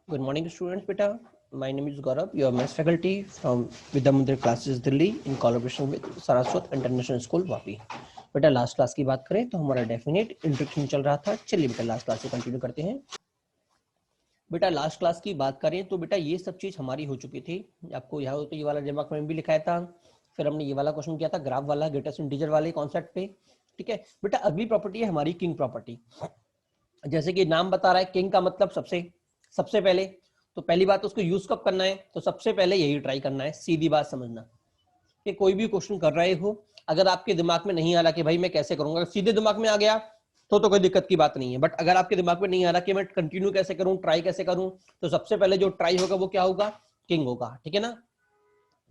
Good morning, students. Beta, my name is Gaurav, your maths faculty from Vidya Mandir Classes Delhi in collaboration with Saraswat International School Vapi. बेटा last class की बात करें तो हमारा definite introduction चल रहा था. चलिए बेटा लास्ट क्लास से कंटिन्यू करते हैं. बेटा लास्ट क्लास की बात करें तो बेटा ये सब चीज हमारी हो चुकी थी. आपको यहाँ तो ये वाला दिमाग में भी लिखाया था. फिर हमने ये वाला क्वेश्चन किया था ग्राफ वाला ग्रेटेस्ट इंटीजर वाले कॉन्सेप्ट पे. ठीक है बेटा, अगली प्रॉपर्टी है हमारी किंग प्रॉपर्टी. जैसे कि नाम बता रहा है किंग का मतलब सबसे पहले. तो पहली बात उसको यूज कब करना है, तो सबसे पहले यही ट्राई करना है. सीधी बात समझना कि कोई भी क्वेश्चन कर रहे हो, अगर आपके दिमाग में नहीं आ रहा कि भाई मैं कैसे करूंगा, सीधे दिमाग में आ गया तो कोई दिक्कत की बात नहीं है. बट अगर आपके दिमाग में नहीं आ रहा कि मैं कंटिन्यू कैसे करूं, ट्राई कैसे करूं, तो सबसे पहले जो ट्राई होगा वो क्या होगा, किंग होगा. ठीक है ना.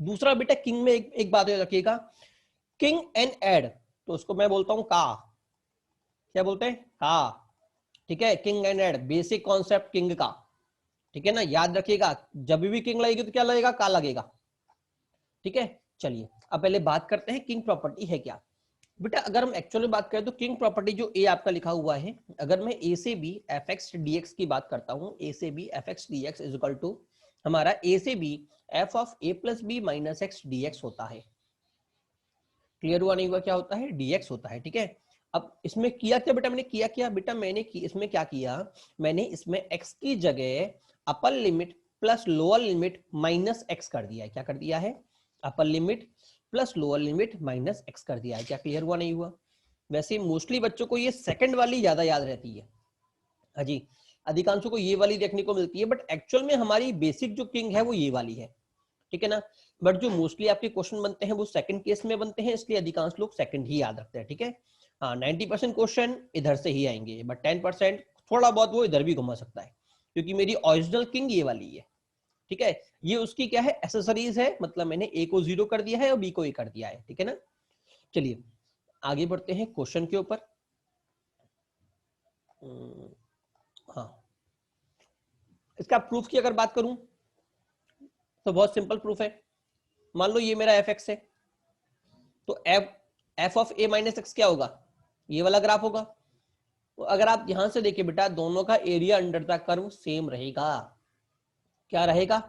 दूसरा बेटा किंग में एक बात याद रखिएगा, किंग एंड एड, तो उसको मैं बोलता हूं का. क्या बोलते हैं, का. ठीक है, king and ad basic concept king का. ठीक है ना, याद रखिएगा जब भी किंग लगेगी तो क्या लगेगा, का लगेगा. ठीक है. चलिए अब पहले बात करते हैं किंग प्रॉपर्टी है क्या. बेटा अगर हम एक्चुअली बात करें तो किंग प्रॉपर्टी जो ए आपका लिखा हुआ है, अगर मैं ए से b f x d x की बात करता हूं, ए से b f x d x is equal to हमारा ए से b f of a plus b minus x d x होता है. क्लियर हुआ नहीं हुआ, क्या होता है, डीएक्स होता है. ठीक है. अब इसमें किया क्या बेटा, इसमें क्या किया, मैंने इसमें x की जगह अपर limit plus lower limit minus x कर दिया है. क्या कर दिया है, अपर limit plus lower limit minus x कर दिया है. क्या क्लियर हुआ नहीं हुआ. वैसे मोस्टली बच्चों को ये सेकंड वाली ज्यादा याद रहती है. हाँ जी, अधिकांशों को ये वाली देखने को मिलती है, बट एक्चुअल में हमारी बेसिक जो किंग है वो ये वाली है. ठीक है ना. बट जो मोस्टली आपके क्वेश्चन बनते हैं वो सेकंड केस में बनते हैं, इसलिए अधिकांश लोग सेकंड ही याद रखते हैं. ठीक है. हाँ, 90% क्वेश्चन इधर से ही आएंगे, बट 10% थोड़ा बहुत वो इधर भी घुमा सकता है, क्योंकि मेरी ओरिजिनल किंग ये वाली है. ठीक है. ये उसकी क्या है, एसेसरीज है, मतलब मैंने ए को 0 कर दिया है और बी को 1 कर दिया है. ठीक है ना. चलिए आगे बढ़ते हैं क्वेश्चन के ऊपर. हाँ, इसका प्रूफ की अगर बात करूं तो बहुत सिंपल प्रूफ है. मान लो ये मेरा एफ एक्स है, तो F of A minus x क्या होगा, ये वाला ग्राफ होगा. तो अगर आप यहां से देखिए बेटा, दोनों का area under the curve same रहेगा. क्या रहेगा,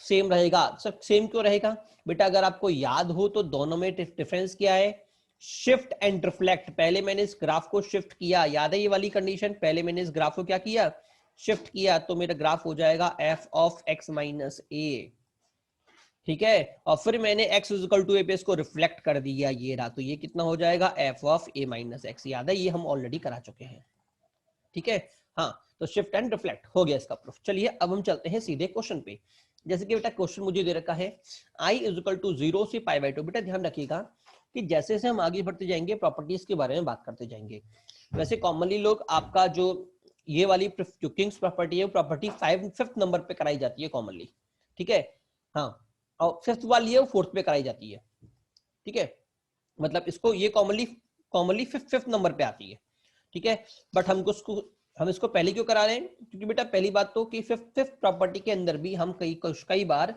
सेम रहेगा. सब सेम क्यों रहेगा बेटा, अगर आपको याद हो तो दोनों में डिफरेंस क्या है, शिफ्ट एंड रिफ्लेक्ट. पहले मैंने इस ग्राफ को शिफ्ट किया, याद है ये वाली कंडीशन, पहले मैंने इस ग्राफ को क्या किया, शिफ्ट किया, तो मेरा ग्राफ हो जाएगा एफ ऑफ एक्स माइनस ए. ठीक है. और फिर मैंने x इक्वल टू ए पे इसको रिफ्लेक्ट कर दिया, ये रहा, तो ये कितना हो जाएगा, f of a minus x. याद है ये हम ऑलरेडी करा चुके हैं. ठीक है. हाँ, तो शिफ्ट एंड रिफ्लेक्ट हो गया इसका प्रूफ. चलिए अब हम चलते हैं सीधे क्वेश्चन पे. जैसे कि बेटा क्वेश्चन मुझे दे रखा है i इक्वल टू 0 से पाई बाई 2. बेटा ध्यान रखिएगा कि जैसे जैसे हम आगे बढ़ते जाएंगे प्रॉपर्टीज के बारे में बात करते जाएंगे. वैसे कॉमनली लोग आपका जो ये वाली जो किंग्स प्रॉपर्टी है, प्रॉपर्टी 5th नंबर पे कराई जाती है कॉमनली. ठीक है. हाँ, और फिफ्थ वाली है वो 4th पे कराई जाती है. ठीक है. मतलब इसको ये कॉमनली फिफ्थ नंबर पे आती है. ठीक है. बट हम इसको पहले क्यों करा रहे हैं, क्योंकि बेटा पहली बात तो कि फिफ्थ प्रॉपर्टी के अंदर भी हम कई बार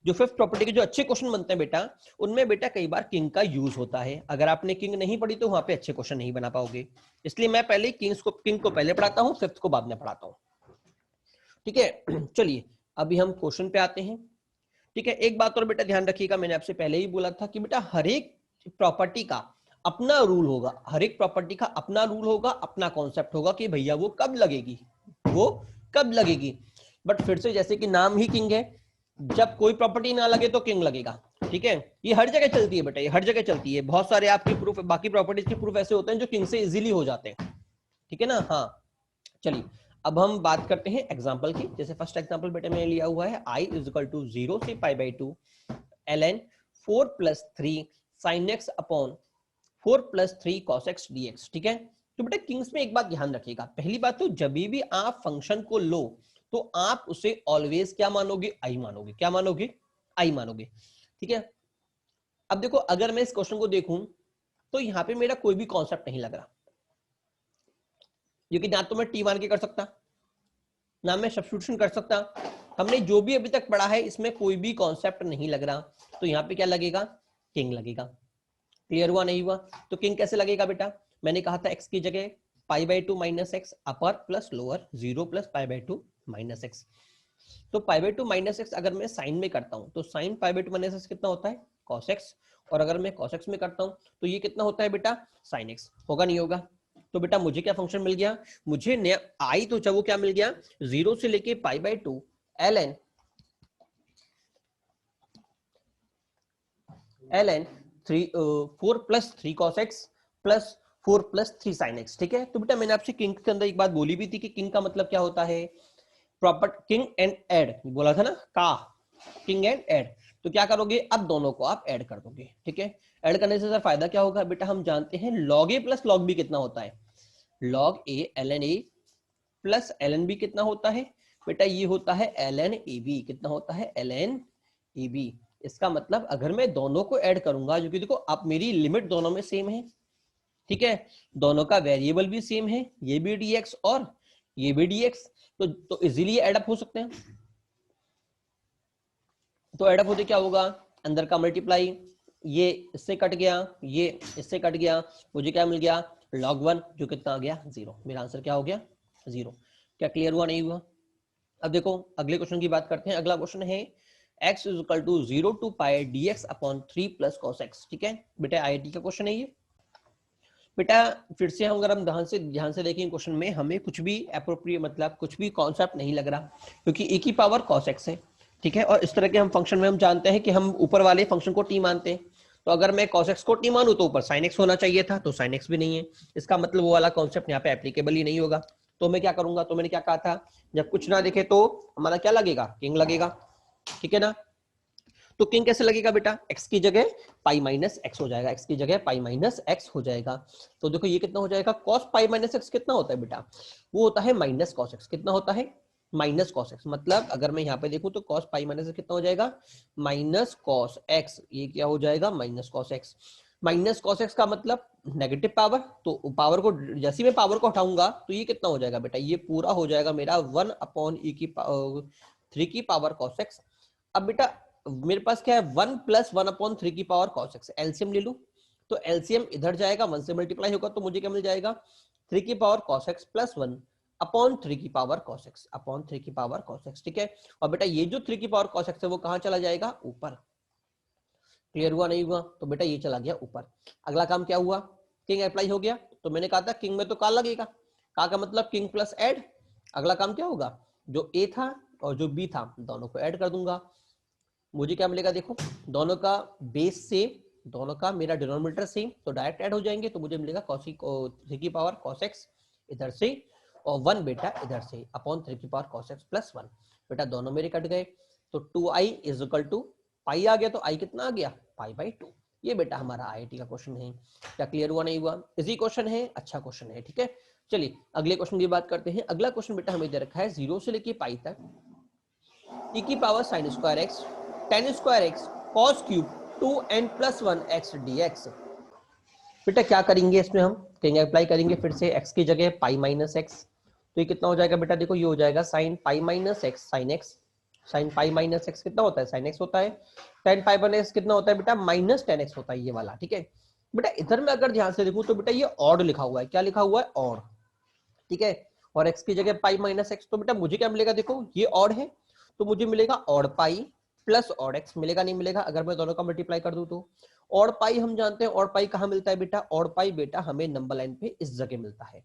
जो फिफ्थ प्रॉपर्टी के जो अच्छे क्वेश्चन बनते हैं बेटा, उनमें बेटा कई बार किंग का यूज होता है. अगर आपने किंग नहीं पढ़ी तो वहां पे अच्छे क्वेश्चन नहीं बना पाओगे. इसलिए मैं पहले किंग को पहले पढ़ाता हूँ, फिफ्थ को बाद में पढ़ाता हूँ. ठीक है. चलिए अभी हम क्वेश्चन पे आते हैं. ठीक है. एक बात और बेटा ध्यान रखिएगा, मैंने आपसे पहले ही बोला था कि बेटा हर एक प्रॉपर्टी का अपना रूल होगा, हर एक प्रॉपर्टी का अपना रूल होगा, अपना कॉन्सेप्ट होगा कि भैया वो कब लगेगी, वो कब लगेगी. बट फिर से जैसे कि नाम ही किंग है, जब कोई प्रॉपर्टी ना लगे तो किंग लगेगा. ठीक है. ये हर जगह चलती है बेटा, ये हर जगह चलती है. बहुत सारे आपके प्रूफ, बाकी प्रॉपर्टीज के प्रूफ ऐसे होते हैं जो किंग से इजीली हो जाते हैं. ठीक है ना. हाँ, चलिए अब हम बात करते हैं एग्जाम्पल की. जैसे फर्स्ट एग्जाम्पल बेटा मैंने लिया हुआ है i इज इक्वल टू 0 से pi by 2 ln 4 plus 3 sign x upon 4 plus 3 cos x d x. ठीक है. तो बेटा किंग्स में एक बात ध्यान रखिएगा, पहली बात तो जब भी आप फंक्शन को लो तो आप उसे ऑलवेज क्या मानोगे, आई मानोगे. क्या मानोगे, आई मानोगे. ठीक है. अब देखो अगर मैं इस क्वेश्चन को देखूं तो यहां पे मेरा कोई भी कॉन्सेप्ट नहीं लग रहा, क्योंकि ना तो मैं टी मान के कर सकता, ना मैं सब्स्टिट्यूशन कर सकता. हमने जो भी अभी तक पढ़ा है इसमें कोई भी कॉन्सेप्ट नहीं लग रहा, तो यहाँ पे क्या लगेगा, किंग लगेगा. क्लियर हुआ नहीं हुआ. तो किंग कैसे लगेगा बेटा, मैंने कहा था x की जगह pi by two minus x upper plus lower, 0 plus pi by two minus x. तो pi by two minus x अगर मैं साइन में करता हूं तो sine pi by two minus x कितना होता है, कॉस एक्स। और अगर मैं कॉस एक्स में करता हूं तो ये कितना होता है बेटा, साइन एक्स। होगा नहीं होगा? तो बेटा मुझे क्या फंक्शन मिल गया, मुझे नया आई तो वो क्या मिल गया, 0 से लेके pi by to ln 4 plus 3 cos x plus 4 plus 3 sine x. ठीक है, तो बेटा मैंने आपसे किंग के अंदर एक बात बोली भी थी कि किंग का मतलब क्या होता है, प्रॉपर किंग एंड एड बोला था ना, का किंग एंड एड। तो क्या करोगे, अब दोनों को आप ऐड कर दोगे। ठीक है, ऐड करने से सर फायदा क्या होगा बेटा, हम जानते हैं log a plus log b कितना होता है, log a ln a plus ln b कितना होता है बेटा, ये होता है ln ab। कितना होता है, ln ab। इसका मतलब अगर मैं दोनों को ऐड करूंगा, क्योंकि देखो आप मेरी लिमिट दोनों में सेम है, ठीक है, दोनों का वेरिएबल भी सेम है, ये भी dx और ये भी dx, तो इजीली एडअप हो सकते हैं। तो एडअप होते क्या होगा, अंदर का मल्टीप्लाई, ये इससे कट गया, ये इससे कट गया, मुझे क्या मिल गया, log 1, जो कितना आ गया, 0। मेरा आंसर क्या हो गया, 0। क्या क्लियर हुआ, नहीं हुआ? अब देखो अगले क्वेश्चन की बात करते हैं। अगला क्वेश्चन है x is equal to 0 two pi dx upon 3 plus cos x। ठीक है बेटा, आईआईटी का क्वेश्चन है ये। बेटा फिर से हम अगर हम ध्यान से देखें क्वेश्चन में, हमें कुछ भी अप्रोप्रिएट मतलब कुछ भी कॉन्सेप्ट नहीं लग रहा, क्योंकि एक ही पावर cos x है। ठीक है, और इस तरह के हम फंक्शन में हम जानते हैं कि हम ऊपर वाले फंक्शन को t मानते हैं। तो अगर मैं cos x को t मानूं तो ऊपर sin x होना चाहिए था, तो sin x भी नहीं है। इसका मतलब वो वाला कॉन्सेप्ट यहाँ पे एप्लीकेबल ही नहीं होगा। तो मैं क्या करूंगा, तो मैंने क्या कहा था, जब कुछ ना दिखे तो हमारा क्या लगेगा, किंग लगेगा। ठीक है ना, तो किंग कैसे लगेगा बेटा, x की जगह पाई माइनस एक्स हो जाएगा, x की जगह पाई माइनस एक्स हो जाएगा। तो देखो ये कितना हो जाएगा, cos पाई माइनस एक्स कितना होता है बेटा, वो होता है माइनस cos x। कितना होता है, माइनस cos x। मतलब अगर मैं यहाँ पे देखूं तो cos पाई माइनस कितना हो जाएगा, माइनस cos x। ये क्या हो जाएगा, minus cos x। Minus cos x का मतलब नेगेटिव पावर, तो पावर को जैसे मैं पावर को हटाऊंगा तो ये कितना हो जाएगा बेटा, ये पूरा हो जाएगा मेरा 1 अपॉन e की 3 की पावर cos x। अब बेटा मेरे पास क्या है, 1 प्लस 1 अपॉन 3 की पावर cos x। एलसीएम ले लूं, तो एलसीएम इधर जाएगा, 1 से मल्टीप्लाई होगा, तो मुझे क्या मिल जाएगा, 3 की power cos x plus 1 upon 3 की पावर cos x, अपॉन 3 की पावर cos x। ठीक है, और बेटा ये जो 3 की पावर cos x है वो कहां चला जाएगा, ऊपर। क्लियर हुआ, नहीं हुआ? तो बेटा ये चला गया ऊपर। अगला काम क्या हुआ, किंग अप्लाई हो गया। तो मैंने कहा था किंग में तो का लगेगा, का मतलब किंग प्लस एड। अगला काम क्या होगा, जो ए था और जो बी था दोनों को ऐड कर दूंगा। मुझे क्या मिलेगा, देखो दोनों का बेस सेम, दोनों का मेरा डिनोमिनेटर सेम, तो डायरेक्ट ऐड हो जाएंगे। तो मुझे मिलेगा cos 3 की पावर cos x इधर से, और 1 बेटा इधर से, अपॉन 3 की पावर cos x प्लस 1। बेटा दोनों मेरे कट गए, तो 2i इज इक्वल टू पाई आ गया, तो i कितना आ गया, पाई बाई 2। ये बेटा हमारा आईआईटी का क्वेश्चन है। क्या क्लियर हुआ, नहीं हुआ? इजी क्वेश्चन है, अच्छा क्वेश्चन है। ठीक है, चलिए अगले क्वेश्चन की बात करते हैं। अगला क्वेश्चन बेटा हमें दे रखा है 0 से लेके पाई तक e की power sine square x ten square x cos cube 2n plus 1 x dx। बेटा क्या करेंगे इसमें, हम कहेंगे अप्लाई करेंगे फिर से, x की जगह पाई माइनस एक्स। तो ये कितना हो जाएगा बेटा, देखो ये हो जाएगा sine pi minus x sine x. Sine pi minus x कितना होता है, साइन एक्स होता है। टेन पाई माइनस कितना होता है बेटा, माइनस टेन एक्स होता है ये वाला। ठीक है बेटा, इधर में अगर ध्यान से देखूं तो बेटा ये ऑड लिखा हुआ है, क्या लिखा हुआ है, ऑड। ठीक है, और x की जगह पाई माइनस एक्स, तो बेटा मुझे क्या मिलेगा, देखो ये ऑड है तो मुझे मिलेगा odd pi plus odd x. मिलेगा नहीं मिलेगा, अगर मैं दोनों का मल्टीप्लाई कर दूं तो। ऑड पाई हम जानते हैं, ऑड पाई कहां मिलता है बेटा, ऑड पाई बेटा हमें नंबर लाइन पे इस जगह मिलता है।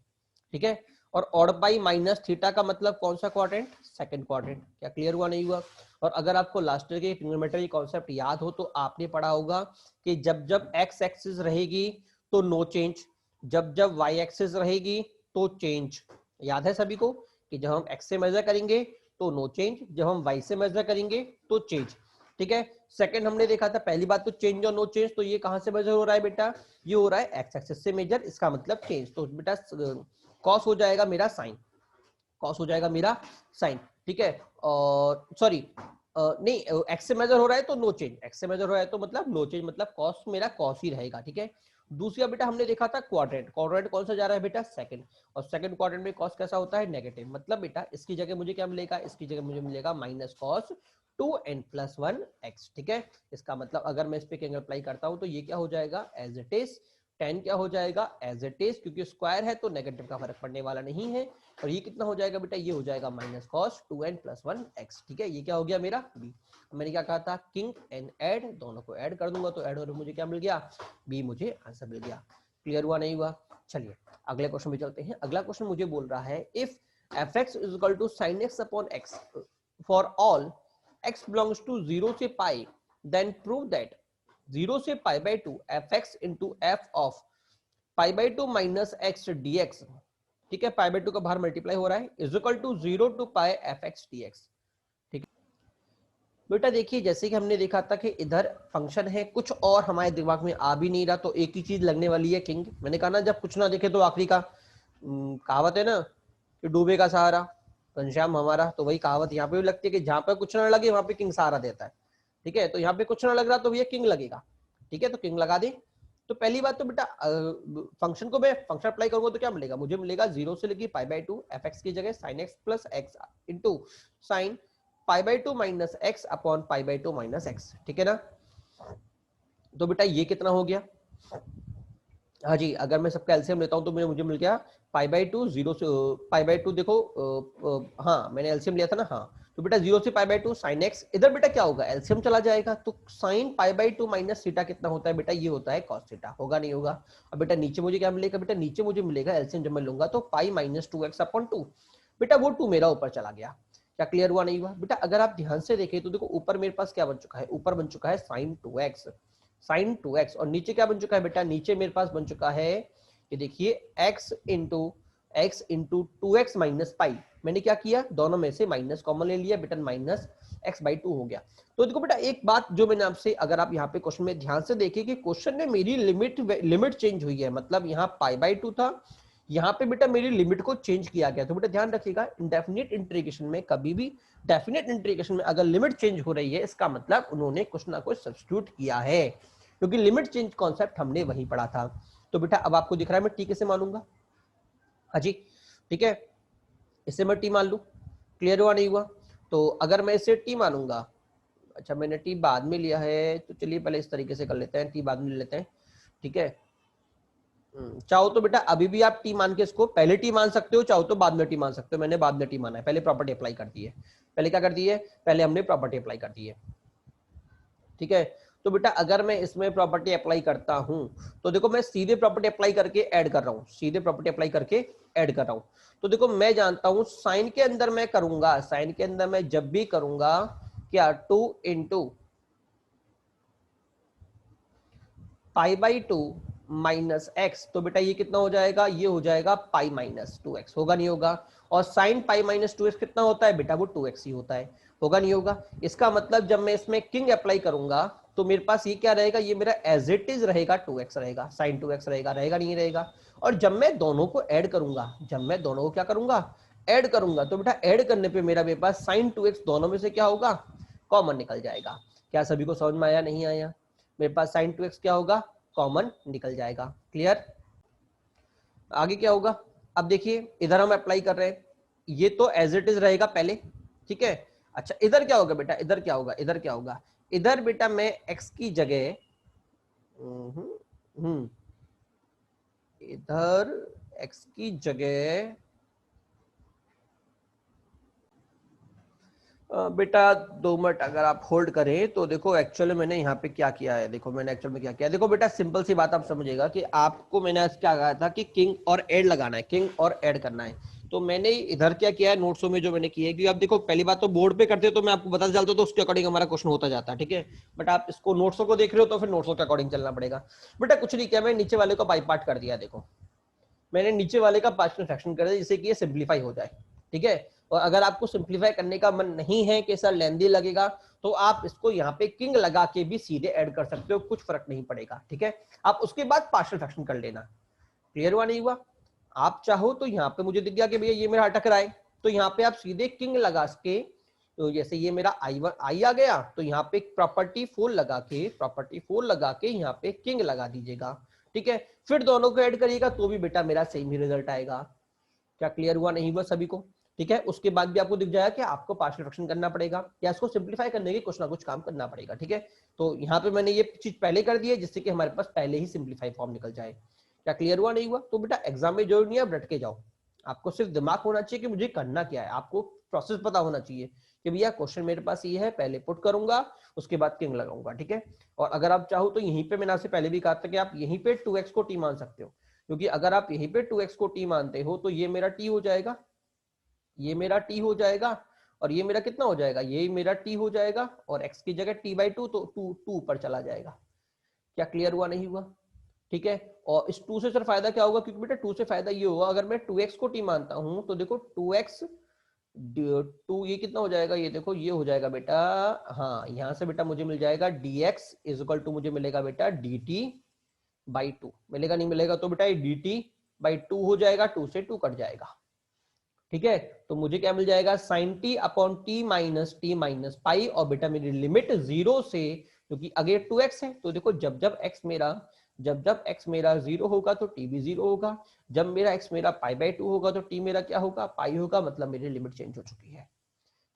ठीक है, और ऑड पाई माइनस थीटा का मतलब कौन सा क्वाड्रेंट, सेकंड क्वाड्रेंट। क्या क्लियर हुआ, नहीं हुआ? और अगर आपको लास्ट ईयर के ट्रिग्नोमेट्री कॉन्सेप्ट याद हो तो आपने पढ़ा होगा कि जब जब एक्स एक्सिस रहेगी तो नो चेंज, जब जब वाई एक्सिस रहेगी तो चेंज। याद है सभी को कि जब हम x से मेजर करेंगे तो नो चेंज, जब हम y से मेजर करेंगे तो चेंज। ठीक है, सेकंड हमने देखा था, पहली बात तो चेंज और नो चेंज, तो ये कहां से मेजर हो रहा है बेटा, ये हो रहा है x एक्सिस से मेजर, इसका मतलब चेंज। तो बेटा cos हो जाएगा मेरा साइन, cos हो जाएगा मेरा साइन। ठीक है, और सॉरी नहीं, x से मेजर हो रहा है तो नो चेंज, x से मेजर हो रहा है तो मतलब नो चेंज, मतलब cos मेरा cos ही रहेगा। ठीक है, दूसरा बेटा हमने देखा था क्वाड्रेंट, क्वाड्रेंट कौन सा जा रहा है बेटा, सेकंड, और सेकंड क्वाड्रेंट में cos कैसा होता है, नेगेटिव। मतलब बेटा इसकी जगह मुझे क्या मिलेगा, इसकी जगह मुझे मिलेगा minus cos 2n plus 1 x। ठीक है, इसका मतलब अगर मैं इस पे अप्लाई करता हूं तो ये क्या हो जाएगा, एज इट इज 10 क्या हो जाएगा एज इट इज, क्योंकि स्क्वायर है तो नेगेटिव का फर्क पड़ने वाला नहीं है। और ये कितना हो जाएगा बेटा, ये हो जाएगा माइनस कॉस 2n + 1x। ठीक है, ये क्या हो गया मेरा b। मैंने क्या कहा था, किंग एंड ऐड, दोनों को ऐड कर दूंगा तो ऐड होकर मुझे क्या मिल गया, b, मुझे आंसर मिल गया। क्लियर हुआ नहीं हुआ? चलिए अगले क्वेश्चन में चलते हैं। अगला क्वेश्चन मुझे बोल रहा है if fx = sin x / x for all x belongs to 0 से पाई, देन प्रूव दैट 0 से π/2 fx into f of π/2 minus x dx, ठीक है, π/2 का बाहर मल्टीप्लाई हो रहा है, is equal to 0 to π fx dx। ठीक है बेटा, देखिए जैसे कि हमने देखा था कि इधर फंक्शन है कुछ और हमारे दिमाग में आ भी नहीं रहा, तो एक ही चीज लगने वाली है किंग। मैंने कहा ना जब कुछ ना देखे तो आखिरी का, कहावत है ना कि डूबे का सहारा घनश्याम हमारा, तो वही कहावत यहाँ पे भी लगती है कि जहां पर कुछ ना लगे वहां पे किंग सहारा देता है। ठीक है, तो यहाँ पे कुछ ना लग रहा तो भैया किंग लगेगा। ठीक है, तो किंग लगा दे। तो पहली बात तो बेटा फंक्शन को मैं फंक्शन अप्लाई करूंगा तो क्या मिलेगा, मुझे मिलेगा 0 से लेके π/2 fx की जगह sin x + x into sin π/2 minus x upon π/2 minus x। ठीक है ना, तो बेटा ये कितना हो गया, हाँ जी, अगर मैं सबका एलसीएम लेता हूं तो मुझे मिल गया π/2 0 से π/2, देखो हाँ मैंने एलसीएम लिया था ना, हाँ तो बेटा 0 से π/2 sin x, इधर बेटा क्या होगा एलसीएम चला जाएगा, तो sin π/2 माइनस थीटा कितना होता है बेटा, ये होता है cos थीटा, होगा नहीं होगा। अब बेटा नीचे मुझे क्या मिलेगा, बेटा नीचे मुझे मिलेगा एलसीएम जब मैं लूंगा तो पाई माइनस 2x अपॉन 2, बेटा वो 2 मेरा ऊपर चला गया। क्या क्लियर हुआ नहीं हुआ? बेटा अगर आप ध्यान से देखें तो देखो ऊपर मेरे पास क्या बन चुका है, ऊपर बन चुका है sin 2x, और नीचे क्या बन चुका है बेटा, नीचे मेरे पास बन चुका है ये देखिए x into 2x minus pi. मैंने क्या किया, दोनों में से माइनस कॉमन ले लिया बेटा, माइनस x/2 हो गया। तो देखो बेटा एक बात जो मैंने आपसे, अगर आप यहाँ पे क्वेश्चन में ध्यान से देखें कि क्वेश्चन में मेरी लिमिट चेंज हुई है, मतलब यहाँ π/2 था, यहाँ पे बेटा मेरी लिमिट को चेंज किया गया। तो बेटा ध्यान रखिएगा इंडेफिनिट इंटीग्रेशन में कभी भी, डेफिनेट इंटीग्रेशन में अगर लिमिट चेंज हो रही है इसका मतलब उन्होंने कुछ ना कुछ सब्स्टिट्यूट किया है, क्योंकि लिमिट चेंज कॉन्सेप्ट हमने वहीं पढ़ा था। तो बेटा अब आपको दिख रहा है मैं टी कैसे मानूंगा, हाँ जी ठीक है, इसे मैं टी मान लूं। क्लियर हुआ नहीं हुआ? तो अगर मैं इसे टी मानूंगा, अच्छा मैंने टी बाद में लिया है, तो चलिए पहले इस तरीके से कर लेते हैं, टी बाद में ले लेते हैं। ठीक है, चाहो तो बेटा अभी भी आप टी मान के इसको पहले टी मान सकते हो, चाहो तो बाद में टी मान सकते हो। मैंने बाद में टी माना है, पहले प्रॉपर्टी अप्लाई कर दी है। पहले क्या कर दी है, पहले हमने प्रॉपर्टी अप्लाई कर दी है। ठीक है, तो बेटा अगर मैं इसमें प्रॉपर्टी अप्लाई करता हूं तो देखो मैं सीधे प्रॉपर्टी अप्लाई करके ऐड कर रहा हूं, सीधे प्रॉपर्टी अप्लाई करके ऐड कर रहा हूं। तो देखो मैं जानता हूं साइन के अंदर मैं करूंगा, साइन के अंदर मैं जब भी करूंगा क्या 2 इंटू π/2 माइनस एक्स, तो बेटा ये कितना हो जाएगा, ये हो जाएगा पाई माइनस 2x, होगा नहीं होगा? और साइन पाई माइनस 2x कितना होता है बेटा, वो 2x ही होता है, होगा नहीं होगा? इसका मतलब जब मैं इसमें किंग अप्लाई करूंगा तो मेरे पास ये क्या रहेगा, ये मेरा एज इट इज रहेगा 2x रहेगा, साइन 2x रहेगा, रहेगा नहीं रहेगा? और जब मैं दोनों को ऐड करूंगा, जब मैं दोनों को क्या करूंगा, ऐड करूंगा, तो बेटा ऐड करने पे मेरा मेरे पास साइन 2x दोनों में से क्या होगा, कॉमन निकल जाएगा। क्या सभी को समझ में आया नहीं आया? मेरे पास साइन 2x क्या होगा, कॉमन निकल जाएगा। क्लियर? आगे क्या होगा, अब देखिए इधर हम अप्लाई कर रहे हैं, ये तो एज इट इज रहेगा पहले, ठीक है। अच्छा इधर क्या होगा बेटा, इधर क्या होगा, इधर क्या होगा, इधर बेटा मैं x की जगह इधर x की जगह बेटा 2 मिनट अगर आप होल्ड करें तो देखो एक्चुअली मैंने यहाँ पे क्या किया है, देखो मैंने एक्चुअल में क्या किया है। देखो बेटा सिंपल सी बात आप समझिएगा कि आपको मैंने आज क्या कहा था कि किंग और ऐड लगाना है, किंग और ऐड करना है। तो मैंने इधर क्या किया है नोट्सों में जो मैंने किया है, क्योंकि आप देखो पहली बात तो बोर्ड पे करते तो मैं आपको बता चलता तो उसके अकॉर्डिंग हमारा क्वेश्चन होता जाता है, ठीक है। बट आप इसको नोट्सों को देख रहे हो तो फिर नोट्सों के अकॉर्डिंग चलना पड़ेगा। बेटा कुछ नहीं किया, मैं नीचे वाले को बाई पार्ट कर दिया, देखो मैंने नीचे वाले का पार्शियल फ्रैक्शन कर दिया जिससे कि ये सिंप्लीफाई हो जाए, ठीक है। और अगर आपको सिंप्लीफाई करने का मन नहीं है कि सर लेंदी लगेगा, तो आप इसको यहाँ पे किंग लगा के भी सीधे ऐड कर सकते हो, कुछ फर्क नहीं पड़ेगा, ठीक है। आप उसके बाद पार्शियल फ्रैक्शन कर लेना। क्लियर हुआ नहीं हुआ? आप चाहो तो यहाँ पे मुझे दिख गया कि भैया ये मेरा अटक रहा है, तो यहाँ पे आप सीधे किंग लगा के, तो जैसे ये मेरा आई आ गया तो यहाँ पे प्रॉपर्टी 4 लगा के यहाँ पे किंग लगा दीजिएगा, ठीक है। फिर दोनों को ऐड करिएगा तो भी बेटा मेरा सेम ही रिजल्ट आएगा। क्या क्लियर हुआ नहीं हुआ सभी को? ठीक है, उसके बाद भी आपको दिख जाएगा कि आपको पार्शियल फ्रैक्शन करना पड़ेगा या इसको सिंप्लीफाई करने की कुछ ना कुछ काम करना पड़ेगा। ठीक है, तो यहाँ पे मैंने ये चीज पहले कर दी है जिससे कि हमारे पास पहले ही सिंप्लीफाई फॉर्म निकल जाए। क्या क्लियर हुआ? नहीं हुआ? तो बेटा एग्जाम में जरूरी नहीं है, रट के जाओ, आपको सिर्फ दिमाग होना चाहिए कि मुझे करना क्या है, आपको प्रोसेस पता होना चाहिए कि भैया क्वेश्चन मेरे पास ये है, पहले पुट करूंगा उसके बाद किंग लगाऊंगा। ठीक है, और अगर आप चाहो तो यहीं पे मैंने आपसे पहले भी कहा था कि आप यहीं पे 2x को t मान सकते हो, क्योंकि अगर आप यहीं पे 2x को t मानते हो तो ये मेरा t हो जाएगा, ये मेरा t हो जाएगा, और ये मेरा कितना हो जाएगा, ये मेरा t हो जाएगा, और x की जगह t/2 तो 2 ऊपर चला जाएगा। क्या क्लियर हुआ? नहीं हुआ? ठीक है, और इस 2 से सर फायदा क्या होगा, क्योंकि बेटा 2 से फायदा ये होगा, अगर मैं 2x को t मानता हूं तो देखो 2x 2 ये कितना हो जाएगा, ये देखो ये हो जाएगा बेटा, हाँ यहां से बेटा मुझे मिल जाएगा dx इज इक्वल टू मुझे मिलेगा बेटा dt/2 मिलेगा, नहीं मिलेगा? तो बेटा ये dt/2 हो जाएगा, 2 से 2 कट जाएगा। ठीक है, तो मुझे क्या मिल जाएगा, sin t upon t minus pi, और बेटा मेरी लिमिट 0 से, क्योंकि आगे 2x है तो देखो जब जब x मेरा 0 होगा तो t भी 0 होगा, जब मेरा x मेरा π/2 होगा तो t मेरा क्या होगा, पाई होगा, मतलब मेरी लिमिट चेंज हो चुकी है।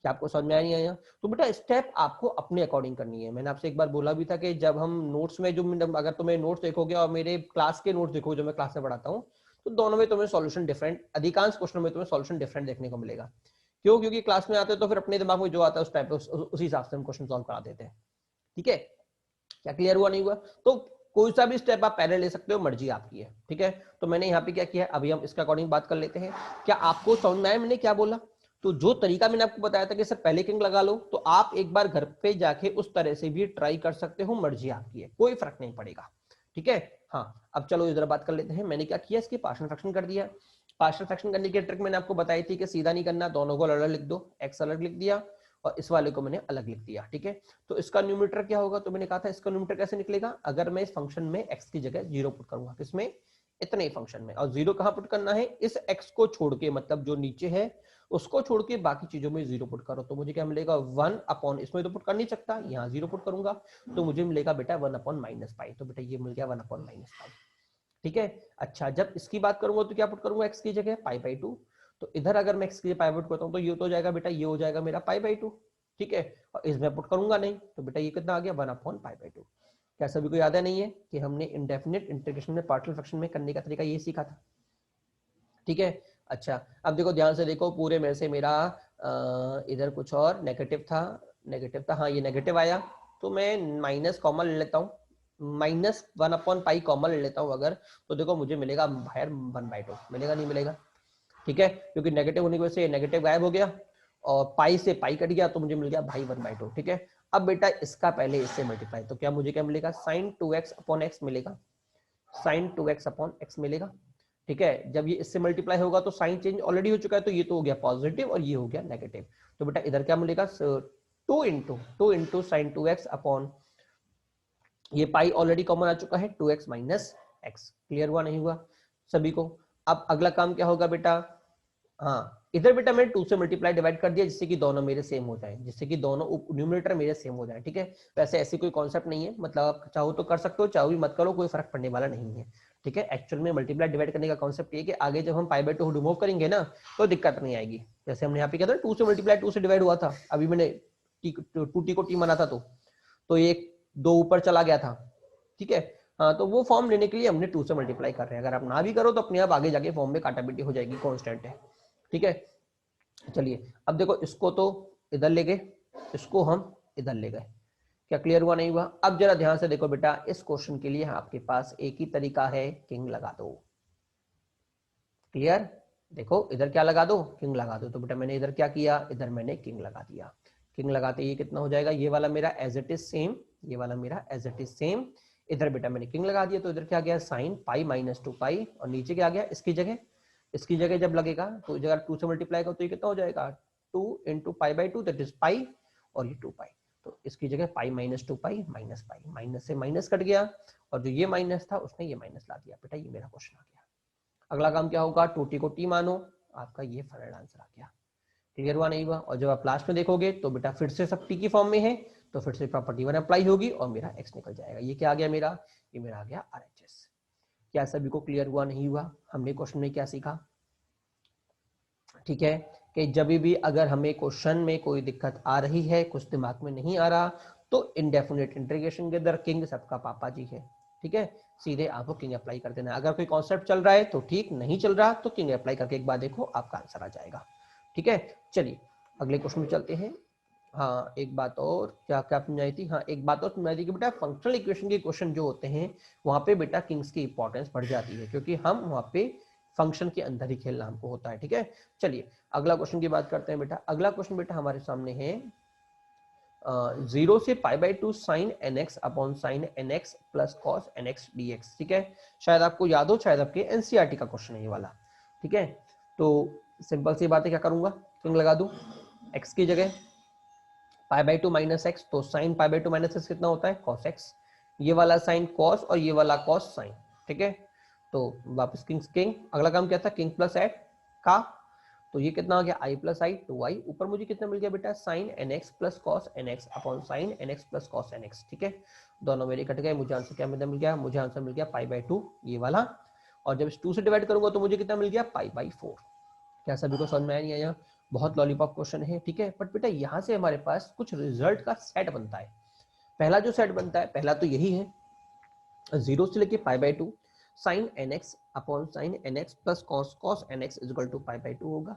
क्या आपको समझ में नहीं आया? तो बेटा स्टेप आपको अपने अकॉर्डिंग करनी है। मैंने आपसे एक बार बोला भी था कि जब हम नोट्स में जो, अगर तुम्हें नोट्स देखोगे और मेरे क्लास के नोट्स देखोगे जो मैं क्लास में पढ़ाता हूँ, तो दोनों में तुम्हें सॉल्यूशन डिफरेंट, अधिकांश क्वेश्चनों में तुम्हें सॉल्यूशन डिफरेंट देखने को मिलेगा। क्यों? क्योंकि क्लास में आते हैं तो फिर अपने दिमाग में जो आता है उस टाइप पे उसी हिसाब से हम क्वेश्चन सॉल्व करा देते हैं। ठीक है, क्या क्लियर हुआ? नहीं हुआ? तो कोई सा भी स्टेप आप पहले ले सकते हो, मर्जी आपकी है। ठीक है, तो मैंने यहाँ पे क्या किया है, अभी हम इसके अकॉर्डिंग बात कर लेते हैं। क्या आपको समझ में आया मैंने क्या बोला? तो जो तरीका मैंने आपको बताया था कि सर पहले किंग लगा लो, तो आप एक बार घर पे जाके उस तरह से भी ट्राई कर सकते हो, मर्जी आपकी है, कोई फर्क नहीं पड़ेगा। ठीक है, हाँ अब चलो इधर बात कर लेते हैं। मैंने क्या किया, इसकी पार्शियल फ्रैक्शन कर दिया। पार्शियल फ्रैक्शन करने की ट्रिक मैंने आपको बताई थी कि सीधा नहीं करना, दोनों को अलग लिख दो, एक्स अलग लिख दिया और इस वाले को मैंने अलग लिख दिया। ठीक है, तो इसका न्यूमरेटर क्या होगा, तो मैंने कहा था इसका न्यूमरेटर कैसे निकलेगा, अगर मैं इस फंक्शन में x की जगह 0 पुट करूंगा, किसमें, इतने ही फंक्शन में, और 0 कहां पुट करना है, इस x को छोड़ के, मतलब जो नीचे है उसको छोड़ के बाकी चीजों में 0 पुट करो, तो मुझे क्या मिलेगा, 1 अपॉन, इसमें तो पुट कर नहीं सकता, यहाँ 0 पुट करूंगा तो मुझे मिलेगा बेटा 1 अपॉन माइनस पाई, तो बेटा ये मिल गया 1 अपॉन माइनस पाई। ठीक है, अच्छा जब इसकी बात करूंगा तो क्या पुट करूंगा, x की जगह π/2, तो इधर अगर मैं x की जगह पाई पुट करता हूं तो ये तो हो जाएगा बेटा, ये हो जाएगा मेरा π/2। ठीक है, और इसमें पुट करूंगा नहीं तो बेटा ये कितना आ गया, 1 अपॉन π/2। क्या सभी को याद है नहीं है कि हमने इंडेफिनिट इंटीग्रेशन में पार्शियल फ्रैक्शन में करने का तरीका ये सीखा था? ठीक है, अच्छा अब देखो ध्यान से देखो, पूरे में से मेरा इधर कुछ और नेगेटिव था, हाँ ये नेगेटिव आया, तो मैं माइनस कॉमन ले लेता हूँ, -1 अपॉन पाई कॉमन ले लेता हूँ अगर, तो देखो मुझे मिलेगा बाहर 1/2, मिलेगा नहीं मिलेगा? ठीक है, क्योंकि नेगेटिव होने की वजह से नेगेटिव गायब हो गया और पाई से पाई कट गया तो मुझे मिल गया भाई 1/2। ठीक है, अब बेटा इसका पहले इससे मल्टीप्लाई, तो क्या मुझे क्या मिलेगा, sin 2x अपॉन x मिलेगा, sin 2x अपॉन x मिलेगा। ठीक है, जब ये इससे मल्टीप्लाई होगा तो साइन चेंज ऑलरेडी हो चुका है, तो ये तो हो गया पॉजिटिव और ये हो गया नेगेटिव, तो बेटा इधर क्या मिलेगा, 2 sin 2x अपॉन, ये पाई ऑलरेडी कॉमन आ चुका है, 2x माइनस एक्स। क्लियर हुआ? नहीं हुआ सभी को? अब अगला काम क्या होगा बेटा, हाँ इधर बेटा मैंने 2 से मल्टीप्लाई डिवाइड कर दिया जिससे कि दोनों मेरे सेम हो जाए, जिससे कि दोनों न्यूमरेटर मेरे सेम हो जाए। ठीक है, वैसे ऐसी कोई कॉन्सेप्ट नहीं है, मतलब आप चाहो तो कर सकते हो, चाहो भी मत करो, कोई फर्क पड़ने वाला नहीं है। ठीक है, एक्चुअल में मल्टीप्लाई डिवाइड करने का कॉन्सेप्ट ये कि आगे जब हम π/2 रिमूव करेंगे ना तो दिक्कत नहीं आएगी। जैसे हमने यहाँ पे किया था 2 से मल्टीप्लाई 2 से डिवाइड हुआ था, अभी मैंने 2t को t माना था तो ये 2 ऊपर चला गया था। ठीक है, हाँ तो वो फॉर्म लेने के लिए हमने 2 से मल्टीप्लाई कर रहे हैं, अगर आप ना भी करो तो अपने आप आगे जाके फॉर्म में काटाबिटी हो जाएगी, कॉन्स्टेंट है। ठीक है, चलिए अब देखो इसको तो इधर ले गए, इसको हम इधर ले गए। क्या क्लियर हुआ? नहीं हुआ? अब जरा ध्यान से देखो बेटा, इस क्वेश्चन के लिए आपके पास एक ही तरीका है, किंग लगा दो। क्लियर? देखो इधर क्या लगा दो, किंग लगा दो, तो बेटा मैंने इधर क्या किया, इधर मैंने किंग लगा दिया। किंग लगाते ये कितना हो जाएगा, ये वाला मेरा एज इट इज सेम, ये वाला मेरा एज इट इज सेम, इधर बेटा मैंने किंग लगा दिया, तो इधर क्या गया, साइन पाई माइनस 2 पाई, और नीचे क्या आ गया, इसकी जगह जब लगेगा तो जगह 2 से मल्टीप्लाई करो तो ये कितना हो जाएगा, 2 इंटू पाई/2 दैट इज पाई, और ये 2 पाई, तो इसकी जगह pi minus 2 pi minus pi, minus से माइनस कट गया और जो ये माइनस था उसने ये माइनस ला दिया। बेटा ये मेरा क्वेश्चन आ गया। अगला काम क्या होगा, 2t को t मानो, आपका ये फाइनल आंसर आ गया। क्लियर हुआ? नहीं हुआ? और जब आप लास्ट में देखोगे तो बेटा फिर से सब t की फॉर्म में है, तो फिर से प्रॉपर्टी 1 अप्लाई होगी और मेरा x निकल जाएगा। ये क्या आ गया मेरा, ये मेरा आ गया RHS। क्या सभी को क्लियर हुआ? नहीं हुआ? हमने क्वेश्चन में क्या सीखा? ठीक है, कि जब भी अगर हमें क्वेश्चन में कोई दिक्कत आ रही है, कुछ दिमाग में नहीं आ रहा, तो इनडेफिनेट इंटीग्रेशन के अंदर किंग सबका पापा जी है, ठीक है, सीधे आपको किंग अप्लाई कर देना है। अगर कोई कॉन्सेप्ट चल रहा है तो ठीक, नहीं चल रहा तो किंग अप्लाई करके एक बार देखो, आपका आंसर आ जाएगा, ठीक है। चलिए अगले क्वेश्चन में चलते हैं। हाँ एक बात और, क्या क्या समझाई थी, हाँ एक बात और समझाई थी कि बेटा फंक्शनल इक्वेशन के क्वेश्चन जो होते हैं वहां पे बेटा किंग्स की इंपॉर्टेंस बढ़ जाती है, क्योंकि हम वहां पे फंक्शन के अंदर ही खेलना हमको होता है, ठीक है। चलिए अगला क्वेश्चन की बात करते हैं बेटा। अगला क्वेश्चन बेटा हमारे सामने है 0 से π/2 sin nx upon sin nx plus cos nx dx, ठीक है। शायद आपको याद हो, शायद आपके एनसीईआरटी का क्वेश्चन है ये वाला, ठीक है। तो सिंपल सी बात है, क्या करूंगा, किंग लगा दूं x की जगह, π/2 माइनस एक्स, तो साइन π/2 माइनस एक्स कितना होता है cos x, ये वाला साइन cos और ये वाला cos साइन, ठीक है। तो वापस किंग किंग, अगला काम क्या था, किंग प्लस एड का, तो ये कितना आ गया i प्लस आई 2i, ऊपर मुझे कितना मिल गया बेटा sin nx plus cos nx upon sin nx plus cos nx, ठीक है। दोनों मेरे कट गए, मुझे आंसर क्या मिल गया, मुझे आंसर मिल गया π/2 ये वाला, और जब इस 2 से डिवाइड करूंगा तो मुझे कितना मिल गया π/4। क्या सभी को समझ में आया नहीं आया, बहुत लॉलीपॉप क्वेश्चन है, ठीक है। बट बेटा यहाँ से हमारे पास कुछ रिजल्ट का सेट बनता है। पहला जो सेट बनता है, पहला तो यही है, 0 से लेके π/2 sin nx upon sin nx plus cos nx equal to π/2 होगा।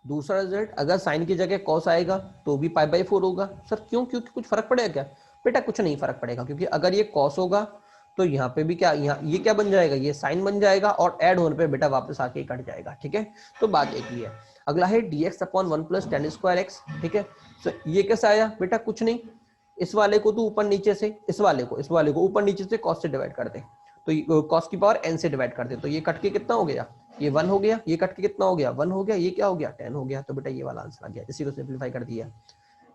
दूसरा रिजल्ट, अगर साइन की जगह cos आएगा तो भी π/4 होगा। सर क्यों, क्योंकि कुछ फर्क पड़ेगा क्या, बेटा कुछ नहीं फर्क पड़ेगा, क्योंकि अगर ये cos होगा तो यहाँ पे भी क्या, यहाँ ये क्या बन जाएगा, ये साइन बन जाएगा, और ऐड होने पे बेटा वापस आके कट जाएगा, ठीक है। तो बात एक ही है। अगला है dx upon 1 plus tan square x, ठीक है। तो ये कैसे आया बेटा, कुछ नहीं, इस वाले को तो ऊपर नीचे से, इस वाले को ऊपर नीचे से cos से डिवाइड कर दे, तो cos की पावर n से डिवाइड कर दे, तो ये कट के कितना हो गया, ये 1 हो गया, ये कट के कितना हो गया 1 हो गया, ये क्या हो गया 10 हो गया, तो बेटा ये वाला आंसर आ गया, इसी को सिंपलीफाई कर दिया,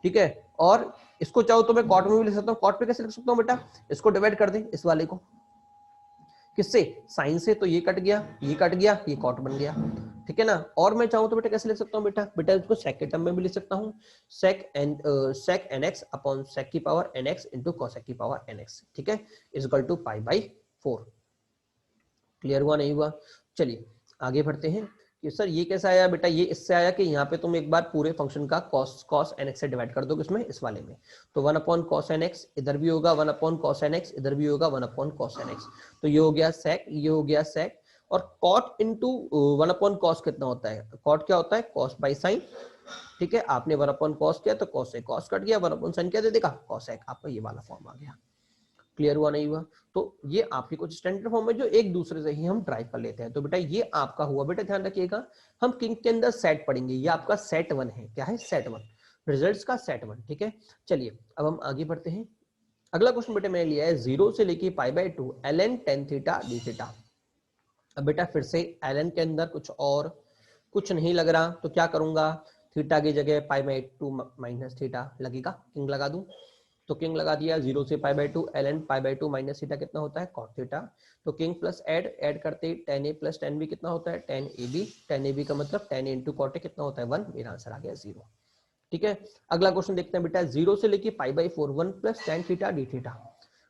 ठीक है। और इसको चाहो तो मैं कॉट में भी लिख सकता हूँ, कॉट पे कैसे लिख सकता हूँ बेटा, इसको डिवाइड कर दे इस वाले को, किससे, साइन से, तो ये कट गया, ये कट गया, ये कॉट बन गया, ठीक है ना। और मैं चाहूँ तो बेटा कैसे लिख सकता हूँ बेटा, बेटा इसको सेक के टर्म में भी लिख सकता हूँ, सेक nx अपॉन सेक की पावर nx इंटू कोसेक की पावर nx, ठीक है, इक्वल टू π/4। क्लियर हुआ नहीं हुआ, चलिए आगे बढ़ते हैं कि सर ये कैसा आया बेटा, ये इससे आया कि यहाँ पे तुम एक बार पूरे फंक्शन का cos nx से डिवाइड कर दो, किसमें, इस वाले में, तो 1 अपॉन cos nx इधर भी होगा, 1 अपॉन cos nx इधर भी होगा, 1 अपॉन cos nx, तो ये हो गया sec, ये हो गया sec, और cot इंटू 1 अपॉन cos कितना होता है, cot क्या होता है cos बाई साइन, ठीक है। आपने 1 अपॉन cos किया तो cos से cos कट गया, 1 अपॉन sin क्या दे देगा cos sec, आपका ये वाला फॉर्म आ गया। क्लियर हुआ नहीं हुआ, तो ये आपके कुछ स्टैंडर्ड फॉर्म है जो एक दूसरे से ही हम ड्राइव कर लेते हैं। तो बेटा ये आपका हुआ, बेटा ध्यान रखिएगा, हम किंग के अंदर सेट पढ़ेंगे, ये आपका सेट 1 है, क्या है सेट 1, रिजल्ट्स का सेट 1, ठीक है। चलिए अब हम आगे बढ़ते हैं। अगला क्वेश्चन बेटा मैंने लिया है 0 से लेके π/2 ln tan theta d theta. अब बेटा फिर से ln के अंदर कुछ नहीं लग रहा, तो क्या करूंगा, थीटा की जगह π/2 माइनस थीटा लगेगा, किंग लगा दूं, तो किंग लगा दिया, 0 से π/2 ln π/2 माइनस थीटा कितना होता है cot थीटा, तो किंग प्लस ऐड करते tan a plus tan b कितना होता है tan ab का मतलब tan a इंटू कॉट कितना होता है 1, मेरा आंसर आ गया 0, ठीक है। अगला क्वेश्चन देखते हैं बेटा, 0 से लेके π/4 1 plus tan theta d theta,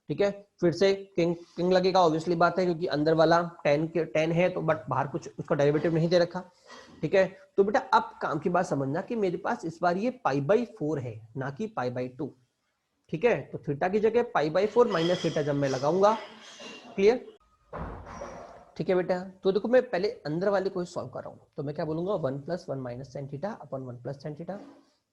ठीक है। फिर से किंग लगेगा, ऑब्वियसली बात है, क्योंकि अंदर वाला tan है, तो बट बाहर कुछ उसका डेरिवेटिव नहीं दे रखा, ठीक है। तो बेटा अब काम की बात समझना कि मेरे पास इस बार ये π/4 है, ना कि π/2, ठीक है। तो थीटा की जगह π/4 माइनस थीटा जब मैं लगाऊंगा, क्लियर, ठीक है बेटा। तो देखो मैं पहले अंदर वाले को ही सॉल्व कर रहा हूं, तो मैं क्या बोलूंगा 1 plus 1 minus tan theta upon 1 plus tan theta,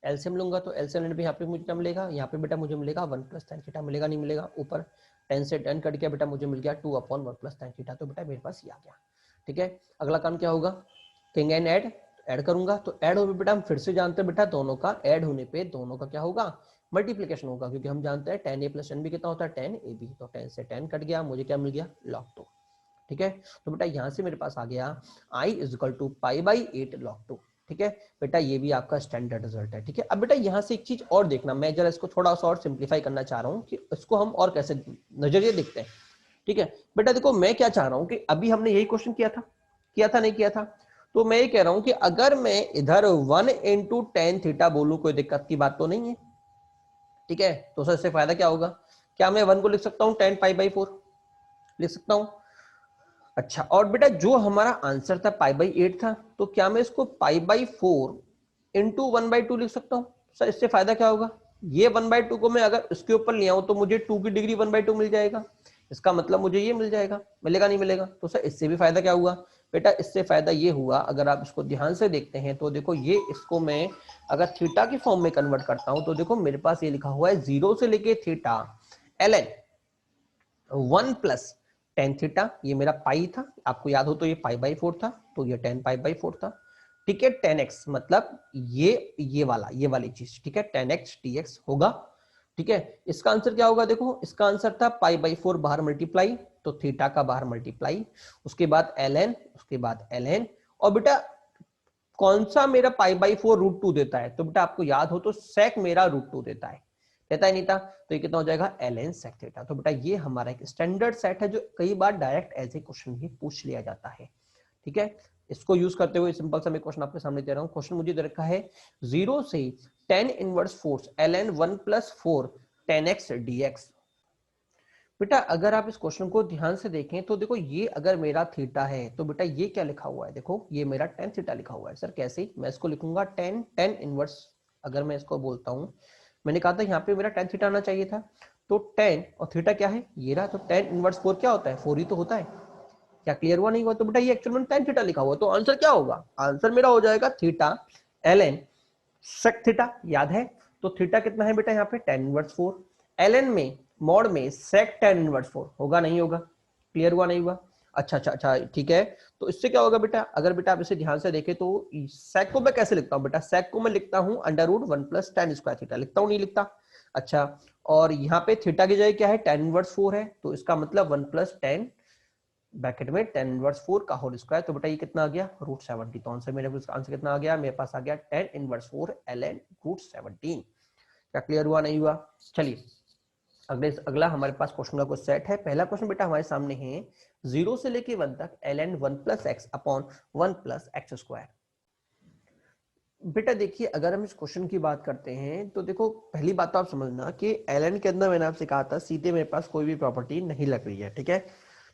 LCM लूंगा तो एलसीएम लेने पे यहाँ पे मुझे क्या मिलेगा, यहाँ पे बेटा मुझे मिलेगा 1 प्लस tan थीटा, मिलेगा नहीं मिलेगा, ऊपर 10 से 10 कट गया बेटा, मुझे मिल गया 2 अपॉन 1 प्लस tan थीटा, तो बेटा मेरे पास ये आ गया, ठीक है। अगला काम क्या होगा, किंग एंड ऐड करूंगा, तो ऐड होने बेटा हम फिर से जानते हैं बेटा, दोनों का ऐड होने पे दोनों का क्या होगा, मल्टीप्लीकेशन होगा, क्योंकि हम जानते हैं tan a plus tan b कितना होता है tan ab, तो 10 से 10 कट गया, मुझे क्या मिल गया log 2, ठीक है। तो बेटा यहाँ से मेरे पास आ गया i इक्वल टू π/8 log 2, ठीक है बेटा, ये भी आपका स्टैंडर्ड रिजल्ट है, ठीक है। अब बेटा यहाँ से एक चीज और देखना, मैं जरा इसको थोड़ा सा और सिंप्लीफाई करना चाह रहा हूँ कि इसको हम और कैसे नजरिए देखते हैं, ठीक है। बेटा देखो मैं क्या चाह रहा हूँ कि अभी हमने यही क्वेश्चन किया था नहीं किया था, तो मैं ये कह रहा हूं कि अगर मैं इधर 1 इंटू tan थीटा बोलूं, कोई दिक्कत की बात तो नहीं है, ठीक है। तो सर इससे फायदा क्या होगा, क्या मैं 1 को लिख सकता हूं tan π/4, लिख सकता हूं, अच्छा। और बेटा जो हमारा आंसर था π/8 था, तो क्या मैं इसको π/4 इंटू 1/2 लिख सकता हूँ। सर इससे फायदा क्या होगा, ये 1/2 को मैं अगर इसके ऊपर ले आऊं तो मुझे 2 की डिग्री 1/2 मिल जाएगा, इसका मतलब मुझे ये मिल जाएगा, मिलेगा नहीं मिलेगा। तो सर इससे भी फायदा क्या हुआ बेटा, इससे फायदा ये हुआ, अगर आप इसको ध्यान से देखते हैं तो देखो ये, इसको मैं अगर थीटा की फॉर्म में कन्वर्ट करता हूं तो देखो मेरे पास ये लिखा हुआ है 0 से लेके theta ln 1 plus tan theta, ये मेरा पाई था, आपको याद हो तो ये पाई/4 था, तो ये 10 पाई/4 था। ठीक है, 10x मतलब ये वाली चीज, ठीक है, 10x dx होगा। ठीक है, इसका आंसर क्या होगा, देखो इसका आंसर था पाई/4 बाहर मल्टीप्लाई, तो थीटा का बाहर मल्टीप्लाई, उसके बाद ln, उसके बाद ln, और बेटा कौन सा मेरा पाई/4 √2 देता है, तो बेटा आपको याद हो तो sec मेरा √2 देता है, देता ही नहीं था, तो ये कितना हो जाएगा ln sec थीटा। तो बेटा ये हमारा एक स्टैंडर्ड सेट है जो कई बार डायरेक्ट एज ए क्वेश्चन भी पूछ लिया जाता है। ठीक है, इसको यूज करते हुए सिंपल सा मैं क्वेश्चन आपके सामने दे रहा हूं। क्वेश्चन मुझे दे रखा है 0 से tan inverse force ln 1 + 4 10x dx। बेटा अगर आप इस क्वेश्चन को ध्यान से देखें तो देखो ये अगर मेरा थीटा है तो बेटा ये क्या लिखा हुआ है, देखो ये मेरा tan थीटा लिखा हुआ है। सर कैसे, मैं इसको लिखूंगा tan इनवर्स, अगर मैं इसको बोलता हूं, मैंने कहा था यहाँ पे मेरा tan थीटा आना चाहिए था, तो tan और थीटा क्या है ये रहा, तो tan इनवर्स 4 क्या होता है, 4 ही तो होता है। क्या क्लियर हुआ नहीं हुआ, तो बेटा ये एक्चुअल में tan थीटा लिखा हुआ, तो आंसर क्या होगा, आंसर मेरा हो जाएगा थीटा ln sec थीटा, याद है, तो थीटा कितना है बेटा यहाँ पे tan इनवर्स 4, ln में मॉड में sec tan इनवर्स 4, होगा नहीं होगा, क्लियर हुआ नहीं हुआ। अच्छा ठीक है, तो इससे क्या होगा बेटा, अगर बेटा आप इसे ध्यान से देखें तो sec को मैं कैसे लिखता हूं बेटा, sec को मैं लिखता हूं √1 + tan स्क्वायर थीटा, लिखता हूं नहीं लिखता। अच्छा, और यहाँ पे थीटा की जगह क्या है, tan इनवर्स 4 है, तो इसका मतलब 1 + tan ब्रैकेट में tan इनवर्स 4 का होल स्क्वायर, तो बेटा ये कितना आ गया √70। तो आंसर मेरे आंसर कितना आ गया, मेरे पास आ गया tan इनवर्स 4 ln √17। क्या क्लियर हुआ नहीं हुआ। चलिए अगला हमारे पास क्वेश्चन का कुछ सेट है। पहला क्वेश्चन बेटा हमारे सामने है 0 से लेके 1 तक ln 1 + x अपॉन 1 + x²। बेटा देखिए अगर हम इस क्वेश्चन की बात करते हैं तो देखो पहली बात तो आप समझना कि ln के अंदर मैंने आपसे कहा था सीधे मेरे पास कोई भी प्रॉपर्टी नहीं लग रही है, ठीक है,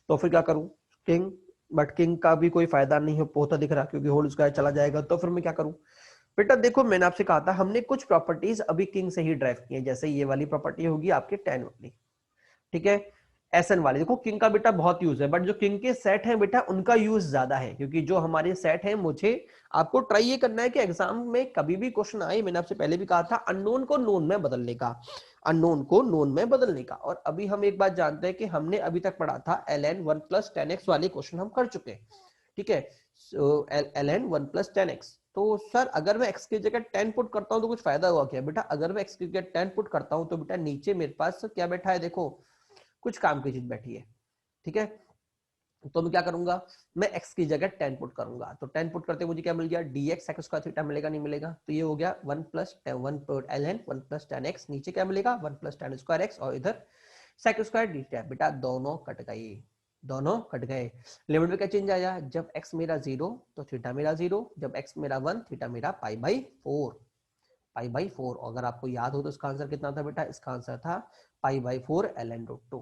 तो फिर क्या करूं, किंग, बट किंग का भी कोई फायदा नहीं हो होता दिख रहा, क्योंकि होल स्क्वायर चला जाएगा, तो फिर मैं क्या करूं। बेटा देखो मैंने आपसे कहा था हमने कुछ प्रॉपर्टीज अभी किंग से ही ड्राइव की है, जैसे ये वाली प्रॉपर्टी होगी आपके tan वाली, ठीक है, एसएन वाली, देखो किंग का बेटा बहुत यूज है, बट जो किंग के सेट है बेटा उनका यूज ज्यादा है, क्योंकि जो हमारे सेट है, मुझे आपको ट्राई ये करना है कि एग्जाम में कभी भी क्वेश्चन आए, मैंने आपसे पहले भी कहा था अननोन को नोन में बदलने का, अननोन को नोन में बदलने का। और अभी हम एक बात जानते हैं कि हमने अभी तक पढ़ा था ln 1 + tan x वाले क्वेश्चन हम कर चुके हैं, ठीक है, ln 1 + tan x। तो सर अगर मैं x की जगह 10 पुट करता हूं तो कुछ फायदा हुआ क्या, बेटा अगर मैं x की जगह 10 पुट करता हूं तो बेटा नीचे मेरे पास क्या बैठा है, देखो कुछ काम की चीज बैठी है, ठीक है, तो मैं क्या करूंगा, मैं x की जगह 10 पुट करूंगा, तो 10 पुट करते मुझे क्या मिल गया, dx sec² थीटा मिलेगा नहीं मिलेगा, तो ये हो गया 1 + 1 ln 1 + tan x, नीचे क्या मिलेगा 1 + tan² x, और इधर sec² थीटा, बेटा दोनों कट गए, दोनों कट गए। लिमिट में क्या चेंज आया, जब x मेरा 0 तो थीटा मेरा 0, जब x मेरा 1 थीटा मेरा पाई/4, पाई/4। अगर आपको याद हो तो इसका आंसर कितना था बेटा, इसका आंसर था पाई/4 ln √2,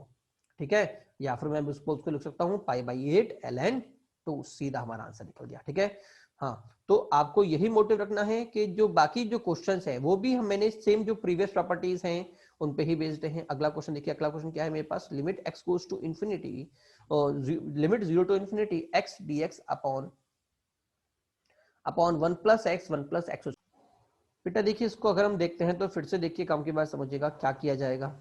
ठीक है, या फिर मैं उसको लिख सकता हूँ पाई/8 ln 2, सीधा हमारा आंसर निकल गया, ठीक है। हाँ, तो आपको यही मोटिव रखना है कि जो बाकी जो क्वेश्चंस हैं वो भी हम मैंने सेम जो प्रीवियस प्रॉपर्टीज हैं उन पे ही बेस्ड हैं। अगला क्वेश्चन देखिए, अगला क्वेश्चन क्या है मेरे पास, limit x goes to infinity, limit 0 to infinity x dx upon 1 + x 1 + x। बेटा देखिए इसको अगर हम देखते हैं तो फिर से देखिए काम की बात समझिएगा क्या किया जाएगा।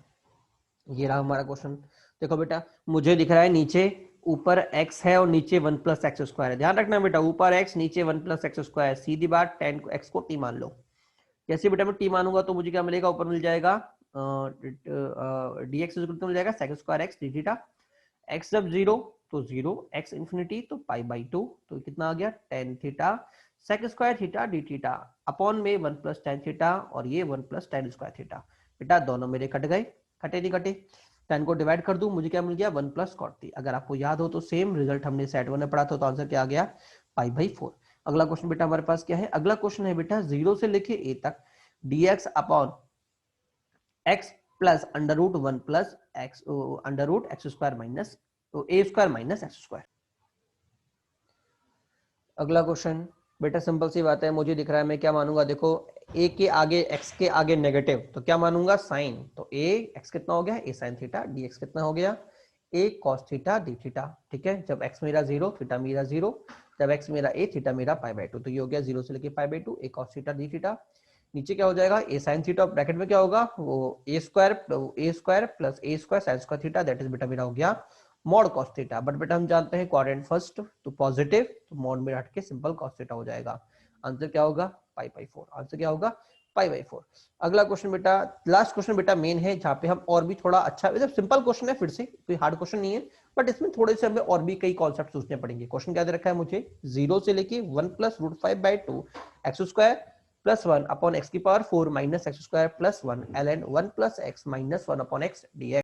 ये रहा हमारा क्वेश्चन, देखो बेटा मुझे दिख रहा है नीचे ऊपर x है और नीचे 1 + x² है, ध्यान रखना बेटा ऊपर x नीचे 1 + x², सीधी बात tan को x को t मान लो, जैसे बेटा मैं t मानूंगा तो मुझे क्या मिलेगा, ऊपर मिल जाएगा dx मिल जाएगा sec² x d theta, x जब 0 तो 0, x इंफिनिटी तो पाई/2, तो कितना आ गया tan theta sec² theta d theta upon में 1 + tan थीटा, और ये 1 + tan² थीटा। बेटा दोनों मेरे कट गए, कटे नहीं कटे, tan को डिवाइड कर दूं मुझे क्या मिल गया 1 + cot t। अगर आपको याद हो तो सेम रिजल्ट हमने सेट 1 में पढ़ा था, तो आंसर क्या आ गया पाई/4। अगला क्वेश्चन बेटा हमारे पास क्या है, अगला क्वेश्चन है बेटा 0 से लेके a तक dx upon x plus √1 + x √x² minus a² - x²। अगला क्वेश्चन बेटा सिंपल सी बात है, मुझे दिख रहा है, मैं क्या मानूंगा, देखो ए के आगे एक्स के आगे नेगेटिव, तो क्या मानूंगा साइन, तो ए एक्स कितना हो गया, ए साइन थीटा, डी एक्स कितना हो गया, ए कॉस थीटा डी थीटा। ठीक है, जब एक्स मेरा 0 थीटा मेरा 0, जब एक्स मेरा ए थीटा मेरा पाई बाई 2, तो ये हो गया 0 से लेके pi by 2 A cos theta D theta. नीचे क्या हो जाएगा, ए साइन थीटा, ब्रैकेट में क्या होगा, वो a square plus a square sine square theta, that is बेटा मेरा हो गया मॉड कॉस थीटा। बट बेटा हम जानते हैं क्वाड्रेंट फर्स्ट तो पॉजिटिव, तो मॉड में हट के सिंपल कॉस थीटा हो जाएगा। आंसर क्या होगा, पाई बाई 4। आंसर क्या होगा, पाई बाई 4। अगला क्वेश्चन बेटा, लास्ट क्वेश्चन बेटा मेन है, जहां पे हम और भी थोड़ा अच्छा, मतलब सिंपल क्वेश्चन है, फिर से कोई हार्ड क्वेश्चन नहीं है, बट इसमें थोड़े से हमें और भी कई कॉन्सेप्ट सोचने पड़ेंगे। क्वेश्चन क्या दे रखा है मुझे, 0 से लेके 1 plus root 5 by 2 x square plus 1 upon x की power 4 minus x square plus 1 ln 1 plus x minus 1 upon x dx।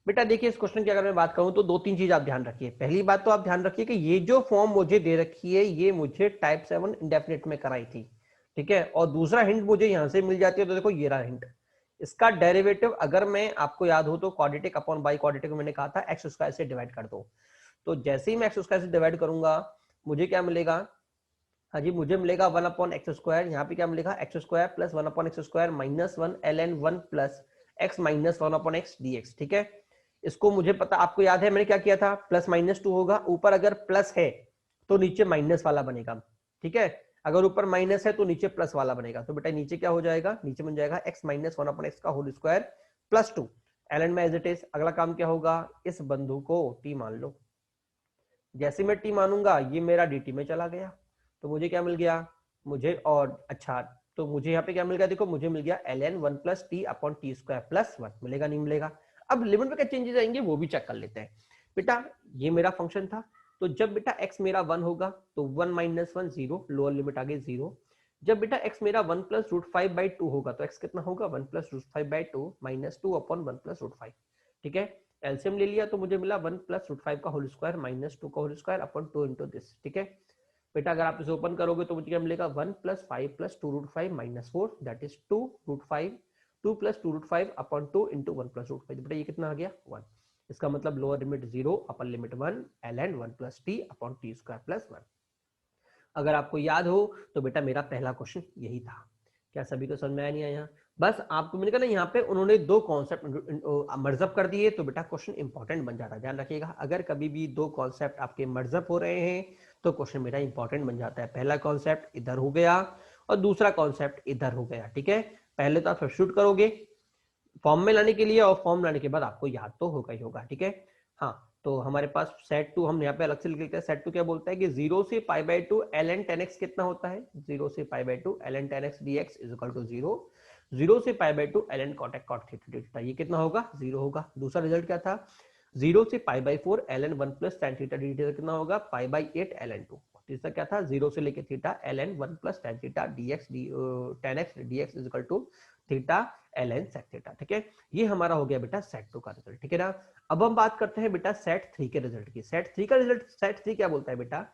बेटा देखिए इस क्वेश्चन की अगर मैं बात करूं तो दो तीन चीज आप ध्यान रखिए। पहली बात तो आप ध्यान रखिए कि ये जो फॉर्म मुझे दे रखी है ये मुझे टाइप 7 इंडेफिनिट में कराई थी, ठीक है, और दूसरा हिंट मुझे यहां से मिल जाती है, तो देखो ये रहा हिंट, इसका डेरिवेटिव अगर मैं आपको याद हो तो क्वाड्रेटिक अपॉन बाई क्वाड्रेटिक मैंने कहा था एक्स स्क्वायर से डिवाइड कर दो, तो जैसे ही मैं एक्स स्क्वायर से डिवाइड करूंगा मुझे क्या मिलेगा, हाँ जी मुझे मिलेगा 1 अपॉन एक्स स्क्वायर, यहाँ पे क्या मिलेगा x square plus 1 upon x square minus 1 ln 1 plus x minus 1 upon x dx। ठीक है, इसको मुझे पता, आपको याद है मैंने क्या किया था, प्लस माइनस 2 होगा, ऊपर अगर प्लस है तो नीचे माइनस वाला बनेगा, ठीक है, अगर ऊपर माइनस है तो नीचे प्लस वाला बनेगा, तो बेटा नीचे क्या हो जाएगा, नीचे बन जाएगा एक्स माइनस 1 अपॉन एक्स का होल स्क्वायर प्लस 2 ln में एज इट इज। अगला काम क्या होगा, इस बंधु को टी मान लो, जैसे मैं टी मानूंगा ये मेरा dt में चला गया, तो मुझे क्या मिल गया, मुझे और अच्छा, तो मुझे यहाँ पे क्या मिल गया, देखो मुझे मिल गया ln 1 plus t upon t square plus 1, मिलेगा नहीं मिलेगा। अब लिमिट में क्या चेंजेस आएंगे वो भी चेक कर लेते हैं। बेटा ये मेरा फंक्शन था, तो जब बेटा x मेरा 1 होगा तो 1 माइनस 1 0, लोअर लिमिट आ गई 0। जब बेटा x मेरा 1 प्लस रूट 5 बाई 2 होगा तो x कितना होगा, 1 plus root 5 by 2 minus 2 upon 1 plus root 5। ठीक है, एलसीएम ले लिया तो मुझे मिला 1 प्लस रूट 5 का होल स्क्वायर माइनस 2 का whole square upon 2 into this. ठीक है बेटा, अगर आप इसे ओपन करोगे तो मुझे क्या मिलेगा, 1 plus 5 plus 2 root 5 minus 4 that is 2 root 5, 2 plus 2 root 5 upon 2 into 1 plus root 5। बेटा ये कितना आ गया 1, इसका मतलब lower limit 0 upper limit 1 ln 1 plus t upon t square plus 1। अगर आपको याद हो तो बेटा मेरा पहला क्वेश्चन यही था। क्या सभी को समझ में आया, नहीं आया? बस आपको मैंने कहा ना यहाँ पे उन्होंने दो कॉन्सेप्ट मर्जअप कर दिए तो बेटा क्वेश्चन इंपॉर्टेंट बन जाता है। ध्यान रखिएगा, अगर कभी भी दो कॉन्सेप्ट आपके मर्जअप हो रहे हैं तो क्वेश्चन मेरा इंपॉर्टेंट बन जाता है। पहला कॉन्सेप्ट इधर हो गया और दूसरा कॉन्सेप्ट इधर हो गया। ठीक है, पहले तो आप सब्स्टिट्यूट करोगे फॉर्म में लाने के लिए और फॉर्म लाने के बाद आपको याद तो होगा ही होगा। ठीक है, हाँ, तो हमारे पास सेट टू हम यहाँ पे अलग से लिख लेते हैं। सेट टू क्या बोलता है कि 0 से पाई बाई 2 ln 10x कितना होता है, 0 से pi by 2 ln 10x dx is equal to 0, 0 से pi by 2 ln cot theta theta, ये कितना होगा 0 होगा। दूसरा रिजल्ट क्या था, 0 से pi by 4 ln 1 plus tan theta D theta कितना होगा पाई बाई 8 ln 2। तीसरा क्या था, 0 से लेके theta ln 1 plus tan theta dx tan x dx is equal to theta ln sec theta. ठीक है, ये हमारा हो गया बेटा सेट 2 का रिजल्ट। ठीक है ना, अब हम बात करते हैं बेटा सेट 3 के रिजल्ट की। सेट 3 का रिजल्ट, सेट 3 क्या बोलता है बेटा,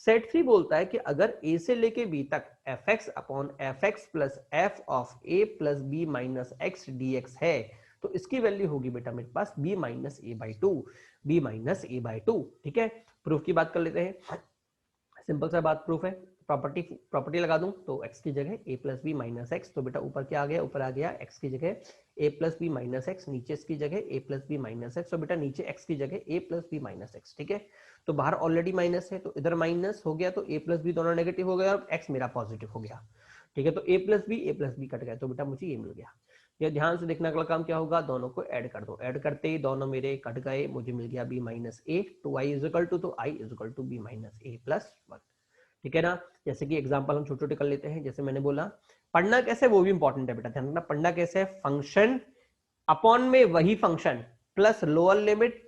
सेट 3 बोलता है कि अगर a से लेके b तक fx upon fx plus f of a plus b minus x dx है तो इसकी वैल्यू होगी बेटा मेरे पास b minus a by 2, b minus a by 2। ठीक है, प्रूफ की बात कर लेते हैं, सिंपल सा बात प्रूफ है। प्रॉपर्टी लगा दूं तो x की जगह a plus b minus x, तो बेटा ऊपर क्या आ गया, ऊपर आ गया x की जगह a plus b minus x, नीचे इसकी जगह a plus b minus x, तो बेटा नीचे x की जगह a plus b minus x. ठीक है, तो बाहर ऑलरेडी माइनस है तो इधर माइनस हो गया, तो a प्लस बी दोनों नेगेटिव हो गया और x मेरा पॉजिटिव हो गया। ठीक है, तो a प्लस बी कट गया, तो बेटा मुझे ये मिल गया। ये ध्यान से देखना, अगला काम क्या होगा, दोनों को ऐड कर दो, ऐड करते ही दोनों मेरे कट गए, मुझे मिल गया b minus a, two I is equal to, तो i is equal to b minus a plus 1। ठीक है ना, जैसे कि एग्जांपल हम छोटे छोटे कर लेते हैं। जैसे मैंने बोला पढ़ना कैसे वो भी इंपॉर्टेंट है बेटा, ध्यान रखना, पढ़ना कैसे है, फंक्शन अपॉन में वही function plus lower limit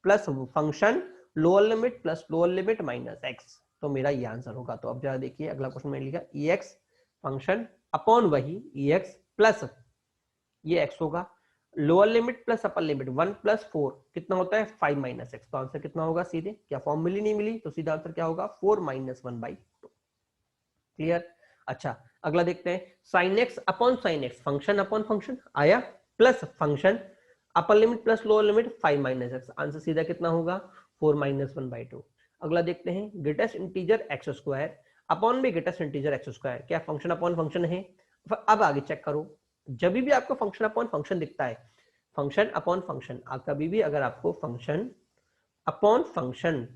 plus function lower limit plus lower limit minus x, तो मेरा ये आंसर होगा। तो अब जरा देखिए अगला क्वेश्चन मैंने लिखा ई एक्स फंक्शन अपॉन वही ई एक्स प्लस ये एक्स होगा, लोअर लिमिट प्लस अपर लिमिट 1 प्लस 4 कितना होता है 5 माइनस एक्स, तो आंसर कितना होगा सीधे, क्या फॉर्म मिली नहीं मिली, तो सीधा आंसर क्या होगा 4 माइनस 1 बाई 2। क्लियर, अच्छा अगला देखते हैं, sine x upon sine x function upon function आया plus function upper limit plus lower limit 5 minus x, answer सीधा कितना होगा 4 माइनस 1 बाई 2। अगला देखते हैं, greatest integer x square upon में ग्रेटेस्ट इंटीजर एक्स स्क्वायर, क्या फंक्शन अपॉन फंक्शन है? अब आगे चेक करो, जब भी आपको फंक्शन अपॉन फंक्शन दिखता है, फंक्शन अपॉन फंक्शन, कभी भी अगर आपको फंक्शन अपॉन फंक्शन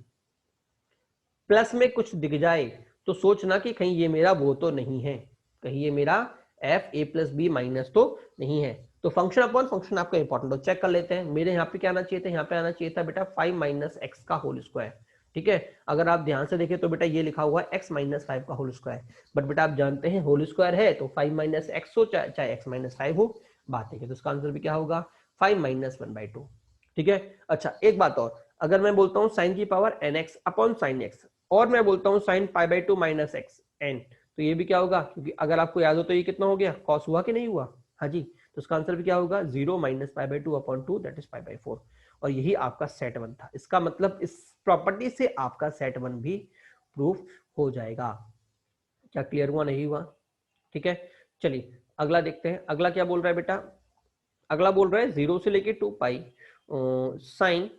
प्लस में कुछ दिख जाए तो सोचना कि कहीं ये मेरा वो तो नहीं है, कहीं ये मेरा f a plus b minus तो नहीं है। तो फंक्शन अपॉन फंक्शन आपका इंपॉर्टेंट हो, चेक कर लेते हैं। मेरे यहाँ पे क्या आना चाहिए था, यहाँ पे आना चाहिए था बेटा 5 माइनस एक्स का होल स्क्वायर, ठीक है। अगर आप ध्यान से देखें तो बेटा ये लिखा हुआ है एक्स माइनस 5 का होल स्क्वायर, बट बेटा आप जानते हैं होल स्क्वायर है तो 5 माइनस एक्स हो चाहे एक्स माइनस 5 हो, बात है। तो इसका आंसर भी क्या होगा 5 माइनस 1/2, ठीक है। अच्छा एक बात और, अगर मैं बोलता हूँ साइन की power n x upon sine x, और मैं बोलता हूँ साइन π/2 माइनस एक्स एन, तो ये भी क्या होगा, क्योंकि अगर आपको याद हो तो ये कितना हो गया, कॉस हुआ कि नहीं हुआ, हाँ जी। तो इसका आंसर भी क्या होगा 0 माइनस π/2 अपॉन 2 दैट इज π/4, और यही आपका सेट 1 था। इसका मतलब इस प्रॉपर्टी से आपका सेट 1 भी प्रूफ हो जाएगा। क्या क्लियर हुआ, नहीं हुआ? ठीक है, चलिए अगला देखते हैं। अगला क्या बोल रहा है बेटा, अगला बोल रहा है 0 से लेके 2 pi sine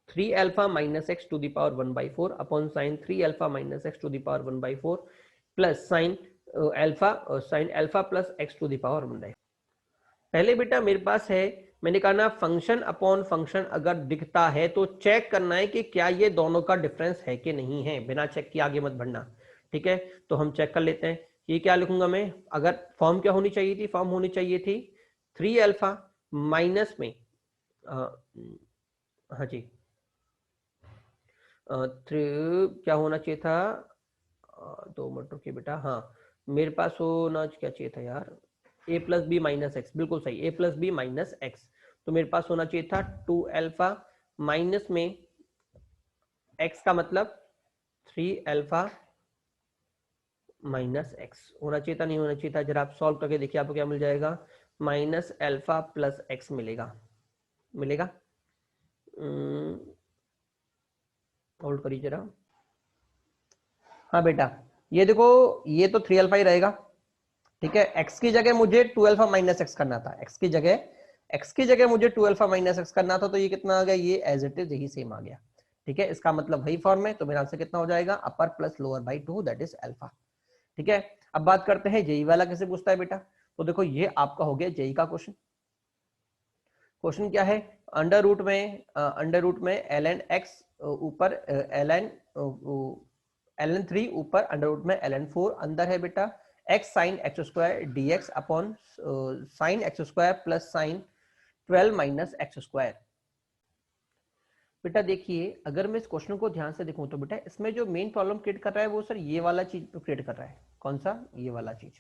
3 alpha minus x to the power 1/4 upon sine 3 alpha minus x to the power 1/4 plus sine alpha plus x to the power 1/4। पहले बेटा मेरे पास है, मैंने कहा ना फंक्शन अपॉन फंक्शन अगर दिखता है तो चेक करना है कि क्या ये दोनों का डिफरेंस है कि नहीं है, बिना चेक किए आगे मत बढ़ना, ठीक है। तो हम चेक कर लेते हैं, ये क्या लिखूंगा मैं, अगर फॉर्म क्या होनी चाहिए थी, फॉर्म होनी चाहिए थी 3 अल्फा माइनस में हाँ जी क्या होना चाहिए था, 2 मिनट रुकिए बेटा, हाँ मेरे पास होना क्या चाहिए था यार, a plus b minus x, बिल्कुल सही, a plus b minus x. तो मेरे पास होना चाहिए था 2 अल्फा माइनस में x का मतलब 3 अल्फा माइनस एक्स होना चाहिए था, नहीं होना चाहिए था, जरा आप सॉल्व करके देखिए आपको क्या मिल जाएगा, माइनस अल्फा प्लस एक्स मिलेगा, मिलेगा। होल्ड करिए जरा, हाँ बेटा ये देखो, ये तो 3 अल्फा ही रहेगा, ठीक है। x की जगह मुझे 2 अल्फा माइनस एक्स करना था, x की जगह मुझे 2 अल्फा माइनस एक्स करना था, तो ये कितना आ गया, ये एज इट इज यही सेम आ गया, ठीक है। इसका मतलब वही फॉर्म है, तो मेरा आंसर कितना हो जाएगा, अपर plus lower by 2 that is alpha, ठीक है। अब बात करते हैं जेई वाला कैसे पूछता है बेटा, तो देखो ये आपका हो गया जेई का क्वेश्चन। क्वेश्चन क्या है, अंडर रूट में ln x ऊपर ln 3 ऊपर अंडर रूट में ln 4, अंदर है बेटा x sine x square dx upon sine x square plus sign 12 minus x square. बेटा देखिए अगर मैं इस क्वेश्चन को ध्यान से देखूं तो बेटा इसमें जो मेन प्रॉब्लम क्रिएट कर रहा है वो सर ये वाला चीज क्रिएट कर रहा है, कौन सा, ये वाला चीज,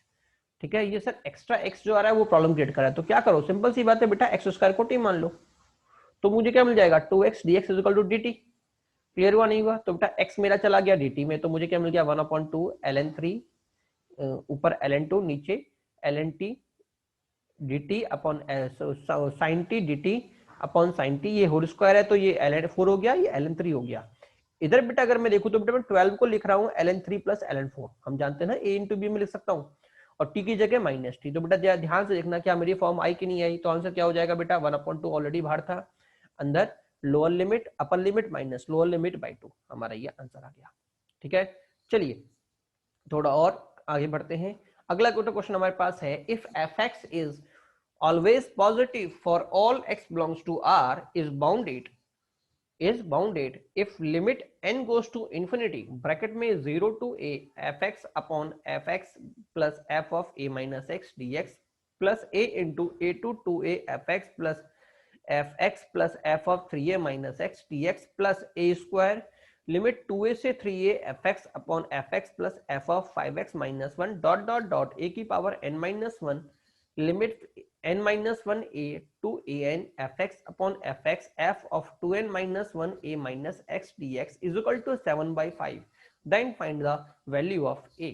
ठीक है। ये सर एक्स्ट्रा एक्स जो आ रहा है वो प्रॉब्लम क्रिएट कर रहा है, तो क्या करो, सिंपल सी बात है बेटा, एक्स स्क्वायर को टी मान लो, तो मुझे क्या मिल जाएगा 2x dx is equal to dt। Clear हुआ, नहीं हुआ? तो बेटा x मेरा चला गया dt में, तो मुझे क्या मिल गया 1/2 ln 3 ऊपर ln 2 नीचे ln t dt upon sine t dt upon sine t, ये होल स्क्वायर है तो ये ln 4 हो गया, ये ln 3 हो गया। इधर बेटा अगर मैं देखूं तो बेटा मैं 12 को लिख रहा हूँ ln 3 प्लस ln 4, हम जानते हैं ना a इंटू बी में लिख सकता हूँ, और t की जगह माइनस टी। तो बेटा ध्यान से देखना क्या मेरी फॉर्म आई कि नहीं आई, तो आंसर क्या हो जाएगा बेटा 1/2 ऑलरेडी बाहर था, अंदर lower limit upper limit minus lower limit by 2, हमारा ये आंसर आ गया, ठीक है। चलिए थोड़ा और आगे बढ़ते हैं। अगला क्वेश्चन हमारे पास है, if f x is always positive for all x belongs to R is bounded if limit n goes to infinity bracket में 0 to a fx upon fx plus f of a minus x dx plus a into a to 2a fx plus fx plus f of 3a minus x dx plus a square limit 2a से 3a fx upon fx plus f of 5x minus 1 dot dot dot a की power n minus 1 limit n minus 1 a to an fx upon fx f of 2n minus 1 a minus x dx is equal to 7/5, then find the value of a।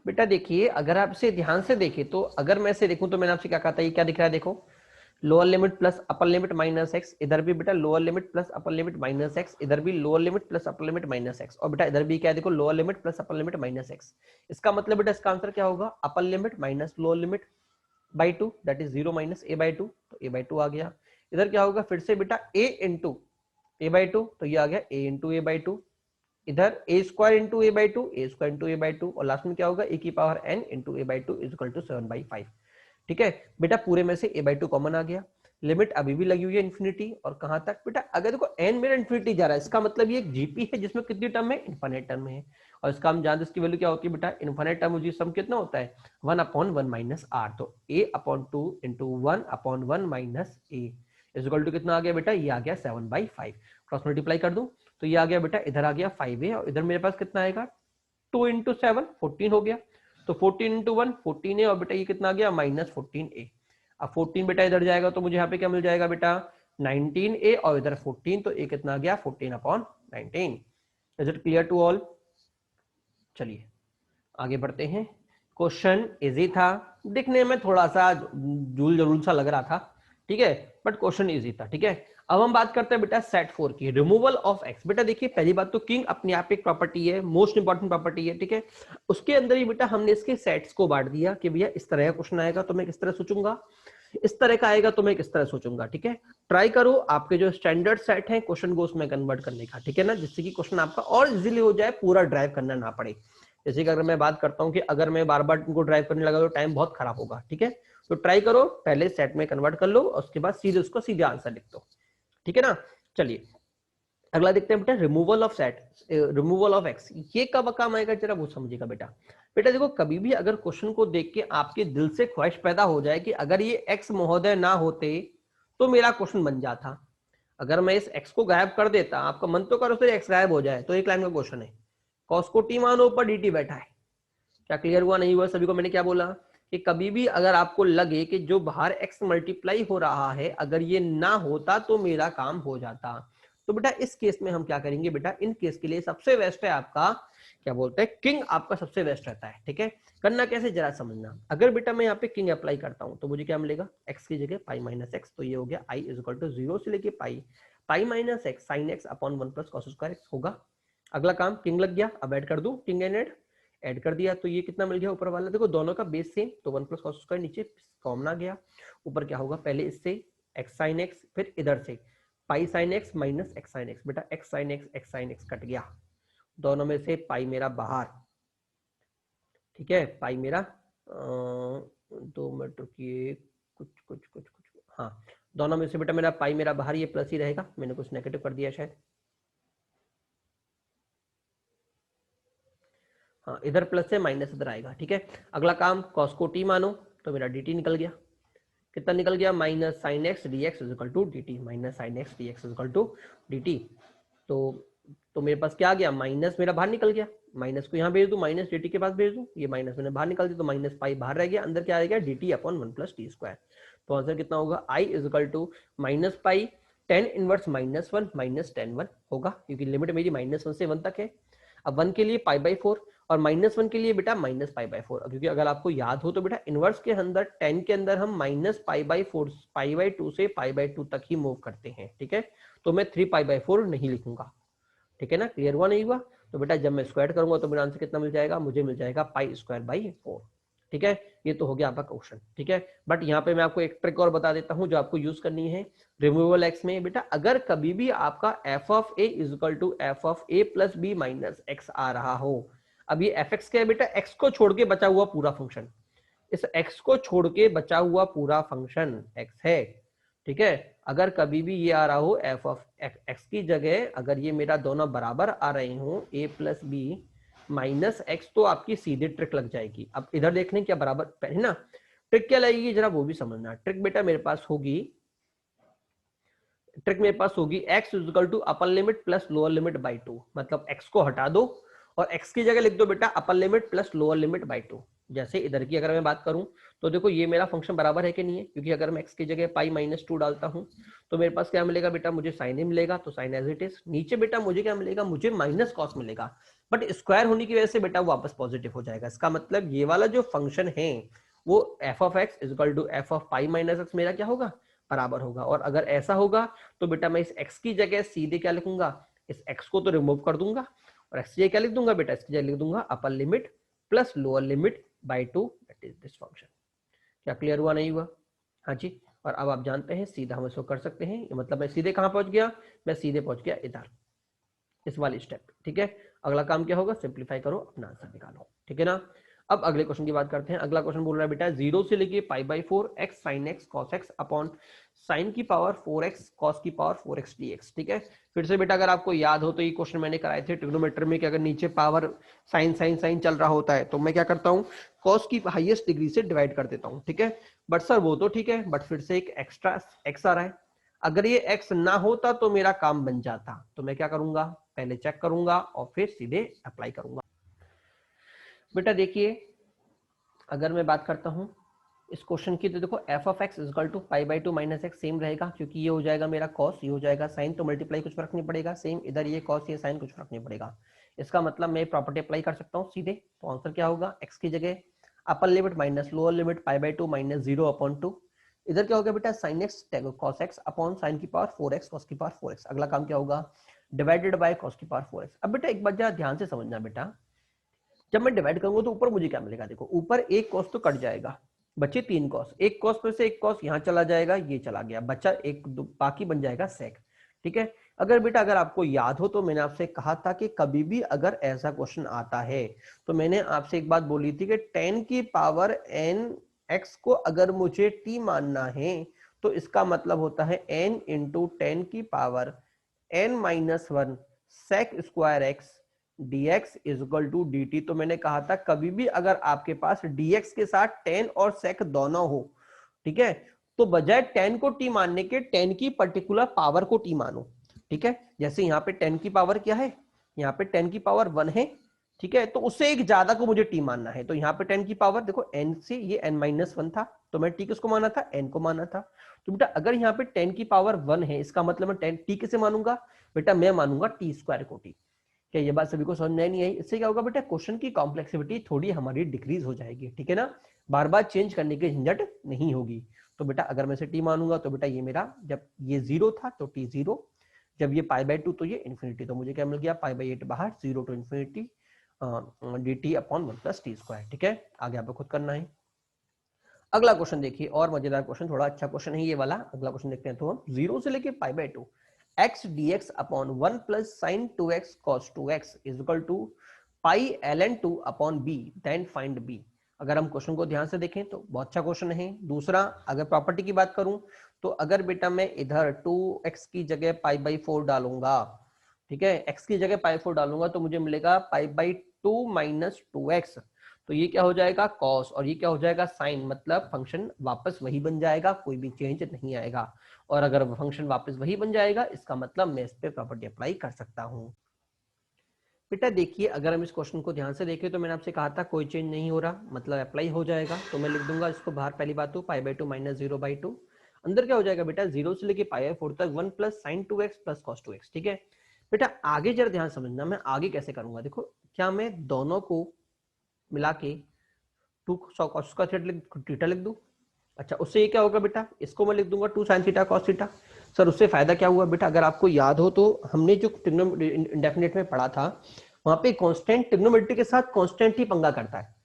बेटा देखिए अगर आप इसे ध्यान से देखें तो अगर मैं इसे देखूं तो मैंने आपसे क्या कहा था, ये क्या दिख रहा है, देखो lower limit plus upper limit minus x, इधर भी बेटा lower limit plus upper limit minus x, इधर भी lower limit plus upper limit minus x, और बेटा इधर भी क्या है, देखो lower limit plus upper limit minus x. इसका मतलब बेटा इसका आंसर क्या होगा, upper limit minus lower limit by 2 that is 0 minus a by 2, तो a बाई 2 आ गया। इधर क्या होगा फिर से बेटा a इंटू a बाई 2, तो ये आ गया a इंटू a बाई 2 इधर a square into a by two, a square into a by two, और लास्ट में क्या होगा, ए की power n into a by two is equal to 7/5। ठीक है बेटा, पूरे में से ए बाई टू कॉमन आ गया, लिमिट अभी भी लगी हुई है इन्फिनिटी, और कहां तक बेटा, अगर देखो एन मेरा इन्फिनिटी जा रहा है, इसका मतलब ये एक जीपी है जिसमें कितनी टर्म है, इनफाइनाइट टर्म है, और इसका हम जानते हैं इसकी वैल्यू क्या होती है बेटा, इनफाइनाइट टर्म मुझे सम कितना होता है, 1/1 माइनस आर, तो a/2 into 1/1 minus a is equal to कितना आ गया बेटा, ये आ गया 7/5। क्रॉस मल्टीप्लाई कर दूं तो ये आ गया बेटा, इधर आ गया 5a, और इधर मेरे पास कितना आएगा, 2 इंटू 7 14 हो गया, तो 14 इंटू 1 14 है, और बेटा ये कितना आ गया, माइनस 14a। अब 14 बेटा इधर जाएगा तो मुझे यहाँ पे क्या मिल जाएगा बेटा, 19a, और इधर 14, तो a कितना आ गया, 14/19। Is it clear to all? चलिए आगे बढ़ते हैं। क्वेश्चन इजी था, दिखने में थोड़ा सा जूल जरूल सा लग रहा था, ठीक है, बट क्वेश्चन इजी था। ठीक है, अब हम बात करते हैं बेटा सेट 4 की, रिमूवल ऑफ एक्स। बेटा देखिए, पहली बात तो किंग अपने आप एक प्रॉपर्टी है, मोस्ट इंपॉर्टेंट प्रॉपर्टी है, ठीक है, उसके अंदर ही बेटा हमने इसके सेट्स को बांट दिया कि भैया इस तरह का क्वेश्चन आएगा तो मैं किस तरह सोचूंगा, इस तरह का आएगा तो मैं किस तरह सोचूंगा। ठीक है, ट्राई करो आपके जो स्टैंडर्ड सेट है क्वेश्चन को उसमें कन्वर्ट करने का, ठीक है ना, जिससे कि क्वेश्चन आपका और इजीली हो जाए, पूरा ड्राइव करना ना पड़े। जैसे कि अगर मैं बात करता हूँ कि अगर मैं बार बार इनको ड्राइव करने लगा तो टाइम बहुत खराब होगा। ठीक है, तो ट्राई करो, पहले सेट में कन्वर्ट कर लो, और उसके बाद सीधे उसको सीधे आंसर लिख दो। ठीक है ना, चलिए अगला देखते हैं बेटा, removal of set, removal of x, ये कब काम आएगा जरा वो समझिएगा बेटा। बेटा देखो, कभी भी अगर क्वेश्चन को देख के आपके दिल से ख्वाहिश पैदा हो जाए कि अगर ये एक्स महोदय ना होते तो मेरा क्वेश्चन बन जाता, अगर मैं इस एक्स को गायब कर देता, आपका मन तो करो फिर एक्स गायब हो जाए, तो एक लाइन का क्वेश्चन है, कॉस को टी मानो ऊपर डी बैठा है। क्या क्लियर हुआ, नहीं हुआ सभी को? मैंने क्या बोला कि कभी भी अगर आपको लगे कि जो बाहर x मल्टीप्लाई हो रहा है अगर ये ना होता तो मेरा काम हो जाता, तो बेटा इस केस में हम क्या करेंगे बेटा, इन केस के लिए सबसे बेस्ट है आपका, क्या बोलते हैं, किंग आपका सबसे बेस्ट रहता है। ठीक है, करना कैसे जरा समझना। अगर बेटा मैं यहाँ पे किंग अप्लाई करता हूँ तो मुझे क्या मिलेगा, x की जगह पाई माइनस एक्स, तो ये हो गया i इज इक्वल टू 0 से लेके पाई minus x sign x upon 1 plus cos square x होगा। अगला काम किंग लग गया, अब ऐड कर दूं, किंग एंड ऐड कर दिया, तो ये कितना मिल गया ऊपर वाला, देखो दोनों का बेस सेम, तो 1 प्लस कॉस स्क्वायर, नीचे कॉमन आ गया, ऊपर क्या होगा, पहले इससे एक्स साइन एक्स, फिर इधर से pi sine x minus x sine x, बेटा एक्स साइन एक्स कट गया, दोनों में से पाई मेरा बाहर। ठीक है, पाई मेरा 2 मिनट रुकिए, कुछ हाँ, दोनों में से बेटा मेरा पाई मेरा बाहर, ये प्लस ही रहेगा, मैंने कुछ नेगेटिव कर दिया शायद, हाँ इधर प्लस है माइनस इधर आएगा। ठीक है, अगला काम कॉस को टी मानो, तो मेरा डी टी निकल गया, कितना निकल गया, minus sine x d x is equal to d t, minus sine x d x is equal to d t. तो मेरे पास क्या आ गया, माइनस मेरा बाहर निकल गया, माइनस को यहाँ भेज दूं, माइनस डी टी के पास भेज दूं, ये माइनस मैंने बाहर निकाल दिया, तो माइनस पाई बाहर रह गया, अंदर क्या आ गया, d t upon 1 plus t square. तो आंसर कितना होगा, I is equal to minus pi tan inverse minus 1 minus tan 1 होगा, क्योंकि लिमिट मेरी माइनस 1 से 1 तक है। अब 1 के लिए पाई बाई 4 और माइनस 1 के लिए बेटा माइनस पाई बाई 4, क्योंकि अगर आपको याद हो तो बेटा इनवर्स के अंदर 10 के अंदर हम minus pi by 4 pi by 2 से पाई बाई 2 तक ही मूव करते हैं। ठीक है, तो मैं 3 पाई बाई 4 नहीं लिखूंगा। ठीक है ना, क्लियर हुआ नहीं हुआ? तो बेटा जब मैं स्क्वायर करूंगा तो मेरा आंसर कितना मिल जाएगा, मुझे मिल जाएगा पाई स्क्वायर बाई 4। ठीक है, ये तो हो गया आपका क्वेश्चन। ठीक है, बट यहाँ पे मैं आपको एक ट्रिक और बता देता हूँ जो आपको यूज करनी है रिमूवल एक्स में। बेटा अगर कभी भी आपका f of a is equal to f of a plus b minus x आ रहा हो, अब ये एफ एक्स क्या है बेटा, एक्स को छोड़ के बचा हुआ पूरा फंक्शन, इस एक्स को छोड़ के बचा हुआ पूरा फंक्शन एक्स है। ठीक है, अगर कभी भी ये आ रहा हो एफ ऑफ एक्स की जगह अगर ये मेरा दोनों बराबर आ रहे हो ए प्लस बी माइनस एक्स, तो आपकी सीधे ट्रिक लग जाएगी। अब इधर देख लें क्या बराबर है ना, ट्रिक क्या लगेगी जरा वो भी समझना। ट्रिक बेटा मेरे पास होगी, ट्रिक मेरे पास होगी x is equal to upper limit plus lower limit by 2, मतलब x को हटा दो और x की जगह लिख दो बेटा अपर limit plus lower limit by 2। जैसे इधर की अगर मैं बात करूं तो देखो ये मेरा फंक्शन बराबर है कि नहीं है, क्योंकि अगर मैं x की जगह पाई माइनस 2 डालता हूं तो मेरे पास क्या मिलेगा बेटा, मुझे साइन ए मिलेगा, तो साइन एज इट इज। नीचे बेटा मुझे क्या मिलेगा, मुझे माइनस कॉस मिलेगा, बट स्क्वायर होने की वजह से बेटा वापस पॉजिटिव हो जाएगा। इसका मतलब ये वाला जो फंक्शन है वो f of x is equal to f of pi minus x मेरा क्या होगा, बराबर होगा। और अगर ऐसा होगा तो बेटा मैं इस x की जगह सीधे क्या लिखूंगा, इस x को तो रिमूव कर दूंगा और x की जगह क्या लिख दूंगा बेटा, इसकी जगह लिख दूंगा upper limit plus lower limit by 2, that is this function. क्या क्लियर हुआ नहीं हुआ? हाँ जी। और अब आप जानते हैं सीधा हम इसको कर सकते हैं, मतलब मैं सीधे कहां पहुंच गया, मैं सीधे पहुंच गया इधर इस वाली स्टेप। ठीक है, अगला काम क्या होगा, सिंप्लीफाई करो, अपना आंसर निकालो, ठीक है ना। अब अगले क्वेश्चन की बात करते हैं। अगला क्वेश्चन बोल रहा है बेटा 0 से लेके pi by 4 x sine x cos x upon sign की पावर 4x कॉस की पावर 4x dx, ठीक है। फिर से बेटा अगर आपको याद हो तो ये क्वेश्चन मैंने कराए थे ट्रिग्नोमेट्री में कि अगर नीचे पावर साइन साइन साइन चल रहा होता है तो मैं क्या करता हूँ, कॉस की हाईएस्ट डिग्री से डिवाइड कर देता हूँ, ठीक है। बट सर वो तो ठीक है, बट फिर से एक एक्स्ट्रा एक्स आ रहा है। अगर ये एक्स ना होता तो मेरा काम बन जाता, तो मैं क्या करूंगा, पहले चेक करूंगा और फिर सीधे अप्लाई करूंगा। बेटा देखिए अगर मैं बात करता हूं इस क्वेश्चन की, तो देखो f of x is equal to pi by 2 minus x same रहेगा, क्योंकि ये हो जाएगा मेरा कॉस, ये हो जाएगा साइन, तो मल्टीप्लाई कुछ फर्क नहीं पड़ेगा, सेम इधर ये कॉस ये साइन कुछ फर्क नहीं पड़ेगा। इसका मतलब मैं प्रॉपर्टी अप्लाई कर सकता हूँ सीधे, तो आंसर क्या होगा, एक्स की जगह upper limit minus lower limit pi by 2 minus 0/2, इधर क्या होगा बेटा sine x cos x upon sign की पावर 4x कॉस की पावर 4x। अगला काम क्या होगा, डिवाइडेड बाय कॉस की पावर 4x। अब बेटा एक बात जरा ध्यान से समझना बेटा, जब मैं डिवाइड करूंगा तो ऊपर मुझे क्या मिलेगा, देखो ऊपर एक कॉस तो कट जाएगा, बचे 3 कॉस, एक कॉस में से एक कॉस यहाँ चला जाएगा, ये चला गया, बचा एक बाकी बन जाएगा सेक, ठीक है। अगर बेटा अगर आपको याद हो तो मैंने आपसे कहा था कि कभी भी अगर ऐसा क्वेश्चन आता है तो मैंने आपसे एक बात बोली थी कि 10 की पावर n x को अगर मुझे t मानना है तो इसका मतलब होता है n इंटू 10 की power n minus 1 sec square x dx is equal to dt। तो मैंने कहा था कभी भी अगर आपके पास dx के साथ tan और sec दोनों हो, ठीक है, तो बजाय tan को t मानने के 10 की पर्टिकुलर पावर को t मानो, ठीक है। जैसे यहाँ पे 10 की पावर क्या है, यहाँ पे 10 की पावर 1 है, ठीक है, तो उससे एक ज्यादा को मुझे t मानना है, तो यहाँ पे 10 की पावर देखो n से ये n माइनस 1 था, तो मैं t किसको माना था, n को माना था। तो बेटा अगर यहाँ पे 10 की पावर 1 है, इसका मतलब मैं 10 t किसे मानूंगा, बेटा मैं मानूंगा t स्क्वायर को t। क्या ये बात सभी को समझ में नहीं आई, इससे क्या होगा बेटा क्वेश्चन की कॉम्प्लेक्सिटी थोड़ी हमारी डिक्रीज हो जाएगी, ठीक है ना, बार बार चेंज करने की झंझट नहीं होगी। तो बेटा अगर मैं इसे टी मानूंगा तो बेटा ये मेरा जब ये 0 था तो टी 0, जब ये पाई बाई 2 तो ये इन्फिनिटी, तो मुझे क्या मिल गया पाई बाई 8 बाहर 0 to infinity d t upon 1 plus t square, ठीक है। आगे आपको खुद करना है। अगला क्वेश्चन देखिए और मजेदार क्वेश्चन, थोड़ा अच्छा क्वेश्चन है ये वाला। अगला क्वेश्चन देखते हैं, तो हम 0 से लेके pi by 2 x dx upon 1 plus sine 2x cos 2x is equal to pi ln 2 upon b, then find b। अगर हम क्वेश्चन को ध्यान से देखें तो बहुत अच्छा क्वेश्चन है। दूसरा अगर प्रॉपर्टी की बात करूं तो अगर बेटा मैं इधर 2x की जगह पाई बाई 4 डालूंगा, ठीक है, x की जगह पाई 4 डालूंगा तो मुझे मिलेगा पाई बाई 2 माइनस 2x, तो ये क्या हो जाएगा कॉस और ये क्या हो जाएगा साइन, मतलब फंक्शन वापस वही बन जाएगा, कोई भी चेंज नहीं आएगा। और अगर फंक्शन वापस वही बन जाएगा इसका मतलब मैं इस पे प्रॉपर्टी अप्लाई कर सकता हूं। बेटा देखिए अगर हम इस क्वेश्चन को ध्यान से देखें तो मैंने आपसे कहा था कोई चेंज नहीं हो रहा, मतलब अप्लाई हो जाएगा, तो मैं लिख दूंगा इसको बाहर, पहली बात तो पाई बाई 2 माइनस 0/2, अंदर क्या हो जाएगा बेटा 0 से लेके पाई बाई 4 तक 1 plus sine 2x plus cos 2x, ठीक है। बेटा आगे जरा ध्यान समझना, मैं आगे कैसे करूंगा, देखो क्या मैं दोनों को मिला के 2 cos का थीटा लिख दूं, अच्छा उससे ये क्या होगा बेटा, इसको मैं लिख दूंगा 2 sin theta cos theta. Sir उससे फायदा क्या हुआ बेटा, अगर आपको याद हो तो हमने जो इंडेफिनेट में पढ़ा था वहां पे कांस्टेंट ट्रिग्नोमेट्री के साथ कांस्टेंट ही पंगा करता है।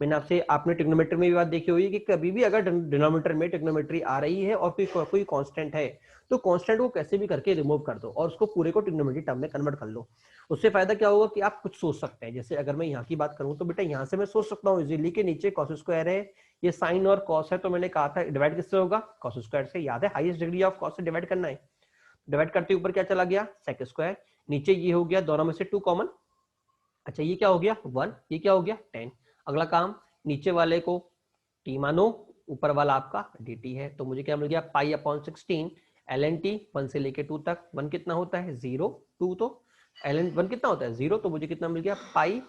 मैंने आपसे, आपने ट्रिग्नोमेट्री में भी बात देखी होगी कि कभी भी अगर डिनोमिनेटर में ट्रिग्नोमेट्री आ रही है और कोई कांस्टेंट है तो कांस्टेंट को कैसे भी करके रिमूव कर दो और उसको पूरे को ट्रिग्नोमेट्री टर्म में कन्वर्ट कर लो। उससे फायदा क्या होगा कि आप कुछ सोच सकते हैं, जैसे अगर मैं यहाँ की बात करूं तो बेटा यहाँ से मैं सोच सकता हूँ इजीली के नीचे कॉस स्क्वायर है, ये साइन और कॉस है, तो मैंने कहा था डिवाइड किससे होगा, कॉस स्क्वायर से, याद है हाईएस्ट डिग्री ऑफ कॉस से डिवाइड करना है। डिवाइड करते ऊपर क्या चला गया सेक स्क्वायर, नीचे ये हो गया दोनों में से 2 कॉमन, अच्छा ये क्या हो गया 1, ये क्या हो गया 10। अगला काम नीचे वाले को t मानो, ऊपर वाला आपका dt है, तो मुझे क्या मिल गया पाई अपॉन 16 ln t 1 से लेके 2 तक, 1 कितना होता है 0, 2 तो ln 1 कितना होता है 0, तो मुझे कितना मिल गया पाई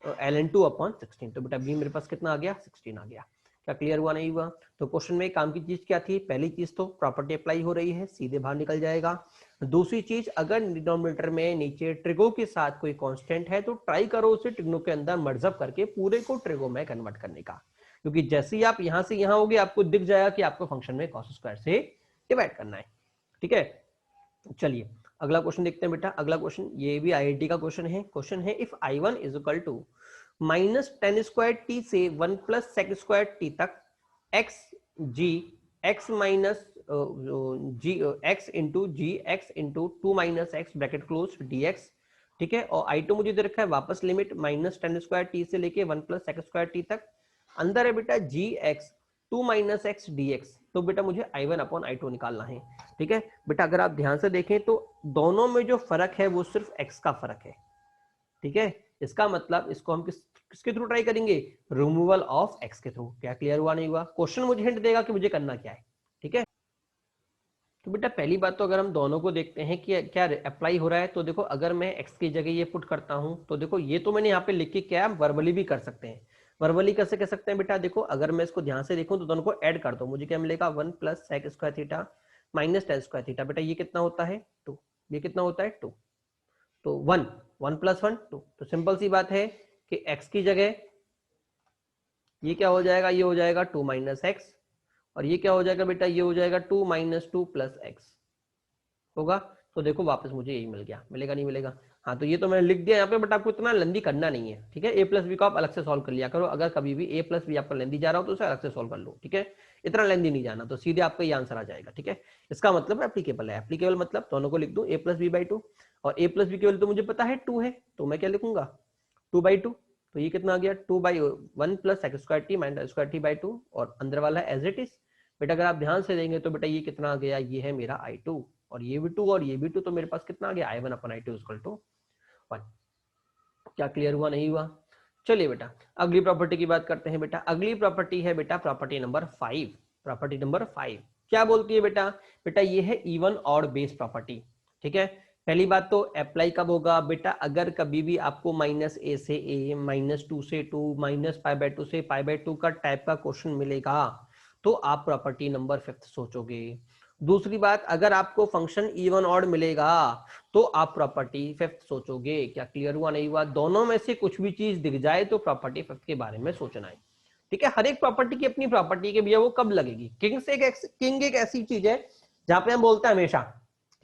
ln 2 अपॉन 16, तो बेटा b मेरे पास कितना आ गया 16 आ गया। क्या क्लियर हुआ नहीं हुआ? तो क्वेश्चन में काम की चीज क्या थी, पहली चीज तो प्रॉपर्टी अप्लाई हो रही है, सीधे बाहर निकल जाएगा। दूसरी चीज अगर डिनोमिनेटर में नीचे ट्रिगो के साथ कोई कांस्टेंट है तो ट्राई करो उसे ट्रिग्नो के अंदर मर्जअप करके पूरे को ट्रिगो में कन्वर्ट करने का, क्योंकि जैसे ही आप यहां से यहां होगे आपको दिख जाएगा कि आपको फंक्शन में कॉस स्क्वायर से डिवाइड करना है, ठीक है। चलिए अगला क्वेश्चन देखते हैं बेटा। अगला क्वेश्चन ये भी आईआईटी का क्वेश्चन है। क्वेश्चन है if i1 is equal to minus tan square t से 1 प्लस सेक स्क्वायर टी तक x g x minus g x into g x into 2 minus x bracket close d x ठीक है, और I2 मुझे दे रखा है वापस limit minus tan square t से लेके 1 प्लस सेक स्क्वायर टी तक। अंदर है बेटा g x 2 minus x d x, तो बेटा मुझे I1 अपॉन I2 निकालना है। ठीक है बेटा, अगर आप ध्यान से देखें तो दोनों में जो फर्क है वो सिर्फ x का फर्क है। ठीक है, इसका मतलब इसको हम किसके थ्रू ट्राई करेंगे, रिमूवल ऑफ x के थ्रू। क्या क्लियर हुआ नहीं हुआ? क्वेश्चन मुझे हिंट देगा कि मुझे करना क्या है। ठीक है, तो बेटा पहली बात तो अगर हम दोनों को देखते हैं कि क्या अप्लाई हो रहा है, तो देखो अगर मैं x की जगह ये पुट करता हूं तो देखो ये तो मैंने यहाँ पे लिख के क्या वर्बली भी कर सकते हैं। वर्बली कैसे कह सकते हैं बेटा, देखो अगर मैं इसको ध्यान से देखूं तो दोनों को ऐड कर दो, मुझे क्या मिलेगा 1 plus sec square theta minus tan square theta. बेटा ये कितना होता है 2, ये कितना होता है 2, तो 1 1 प्लस 1 2। तो सिंपल सी बात है कि x की जगह ये क्या हो जाएगा, ये हो जाएगा 2 माइनस एक्स, और ये क्या हो जाएगा बेटा, ये हो जाएगा 2 माइनस 2 प्लस एक्स होगा। तो देखो वापस मुझे यही मिल गया, मिलेगा नहीं मिलेगा? हाँ, तो ये तो मैंने लिख दिया यहाँ पे, बट आपको इतना लेंदी करना नहीं है। ठीक है, ए प्लस बी को आप अलग से सॉल्व कर लिया करो, अगर कभी भी ए प्लस बी आपका लेंदी जा रहा हो तो उसे अलग से सॉल्व कर लो। ठीक है, इतना लेंदी नहीं जाना, तो सीधे आपका ये आंसर आ जाएगा। ठीक है, इसका मतलब एप्लीकेबल है। एप्लीकेबल मतलब दोनों को लिख दूं, ए प्लस बी बाई 2, और ए प्लस बी केवल तो मुझे पता है 2 है, तो मैं क्या लिखूंगा 2 बाई 2। तो ये कितना आ गया 2 by 1 plus sec square t minus square t by 2, और अंदर वाला एज इट इज। बेटा अगर आप ध्यान से देंगे तो बेटा ये कितना आ गया, ये है मेरा I2, और ये भी 2 और ये भी 2, तो मेरे पास कितना आ गया I1 upon I2 equal to 1। क्या क्लियर हुआ नहीं हुआ? चलिए बेटा अगली प्रॉपर्टी की बात करते हैं। बेटा अगली प्रॉपर्टी है बेटा प्रॉपर्टी नंबर 5। प्रॉपर्टी नंबर 5 क्या बोलती है बेटा, बेटा ये है इवन और बेस प्रॉपर्टी। ठीक है, पहली बात तो अप्लाई कब होगा बेटा, अगर कभी भी आपको माइनस ए से ए, माइनस 2 से 2, माइनस पाई बाई 2 से पाई बाई 2 का टाइप का क्वेश्चन मिलेगा तो आप प्रॉपर्टी नंबर 5 सोचोगे। दूसरी बात, अगर आपको फंक्शन इवन ऑड मिलेगा तो आप प्रॉपर्टी 5 सोचोगे। क्या क्लियर हुआ नहीं हुआ? दोनों में से कुछ भी चीज दिख जाए तो प्रॉपर्टी 5 के बारे में सोचना है। ठीक है, हर एक प्रॉपर्टी की अपनी प्रॉपर्टी के भैया वो कब लगेगी। किंग एक ऐसी चीज है जहां पे हम बोलते हैं हमेशा।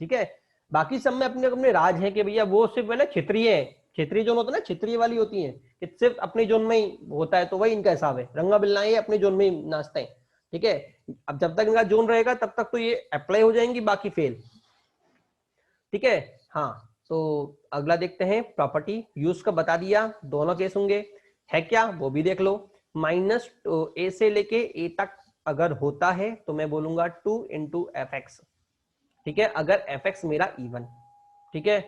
ठीक है, बाकी सब में अपने अपने राज है कि भैया वो सिर्फ है ना क्षेत्रीय है, क्षेत्रीय जोन होता है ना, क्षेत्रीय वाली होती है कि सिर्फ अपने जोन में ही होता है, तो वही इनका हिसाब है। रंगा बिल्ला ये अपने जोन में ही नाचते हैं। ठीक है, अब जब तक इनका जोन रहेगा तब तक तो ये अप्लाई हो जाएंगी, बाकी फेल। ठीक है, हाँ तो अगला देखते हैं प्रॉपर्टी यूज का बता दिया, दोनों केस होंगे है क्या वो भी देख लो। माइनस ए से लेके ए तक अगर होता है तो मैं बोलूंगा 2 इंटू एफ एक्स। ठीक है, अगर एफ एक्स मेरा इवन, ठीक है,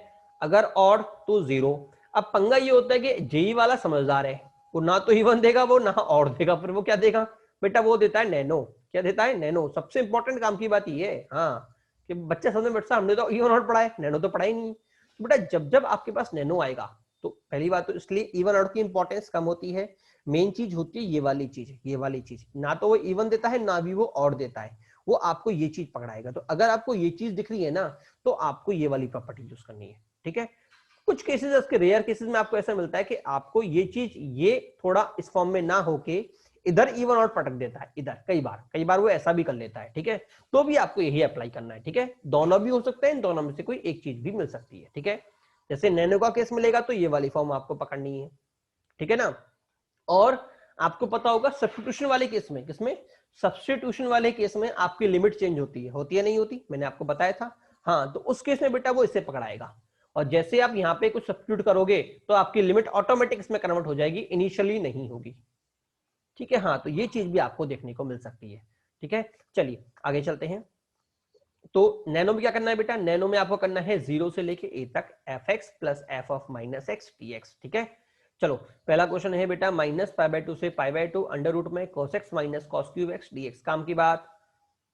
अगर ऑड तो 0। अब पंगा ये होता है कि जेई वाला समझदार है, वो ना तो इवन देगा वो ना ऑड देगा, फिर वो क्या देगा बेटा, वो देता है नैनो। क्या देता है? नैनो। सबसे इंपॉर्टेंट काम की बात ये है हाँ कि बच्चे समझ में बैठता हमने तो इवन ऑड पढ़ा है, नैनो तो पढ़ा ही नहीं। तो बेटा जब जब आपके पास नैनो आएगा तो पहली बात तो इसलिए इवन ऑड की इंपॉर्टेंस कम होती है। मेन चीज होती है ये वाली चीज, ये वाली चीज ना तो वो इवन देता है ना भी वो ऑड देता है, वो आपको ये चीज पकड़ाएगा। तो अगर आपको ये चीज दिख रही है ना तो आपको ये वाली प्रॉपर्टी यूज करनी है। ठीक है, कुछ केसेस उसके रेयर केसेस में आपको ऐसा मिलता है कि आपको ये चीज ये थोड़ा इस फॉर्म में ना होके इधर इवन और पटक देता है, इधर कई बार वो ऐसा भी कर लेता है। ठीक है, तो भी आपको यही अप्लाई करना है। ठीक है, दोनों भी हो सकते हैं, इन दोनों में से कोई एक चीज भी मिल सकती है। ठीक है, जैसे नैनो का केस मिलेगा तो ये वाली फॉर्म आपको पकड़नी है। ठीक है ना, और आपको पता होगा सब्स्टिट्यूशन वाले केस में, किसमें? सब्स्टिट्यूशन वाले केस में आपकी लिमिट चेंज होती है नहीं होती, मैंने आपको बताया था। हाँ, तो उस केस में बेटा वो इससे पकड़ाएगा, और जैसे आप यहाँ पे कुछ सब्स्टिट्यूट करोगे तो आपकी लिमिट ऑटोमेटिक इसमें कन्वर्ट हो जाएगी, इनिशियली नहीं होगी। ठीक है, हाँ तो ये चीज भी आपको देखने को मिल सकती है। ठीक है, चलिए आगे चलते हैं। तो नैनो में क्या करना है बेटा, नैनो में आपको करना है 0 से लेके a तक F x plus F of minus x d x. ठीक है, चलो पहला क्वेश्चन है बेटा माइनस पाई बाई 2 से पाई बाई 2 अंडर रूट में cos x minus cos cube x d x. काम की बात,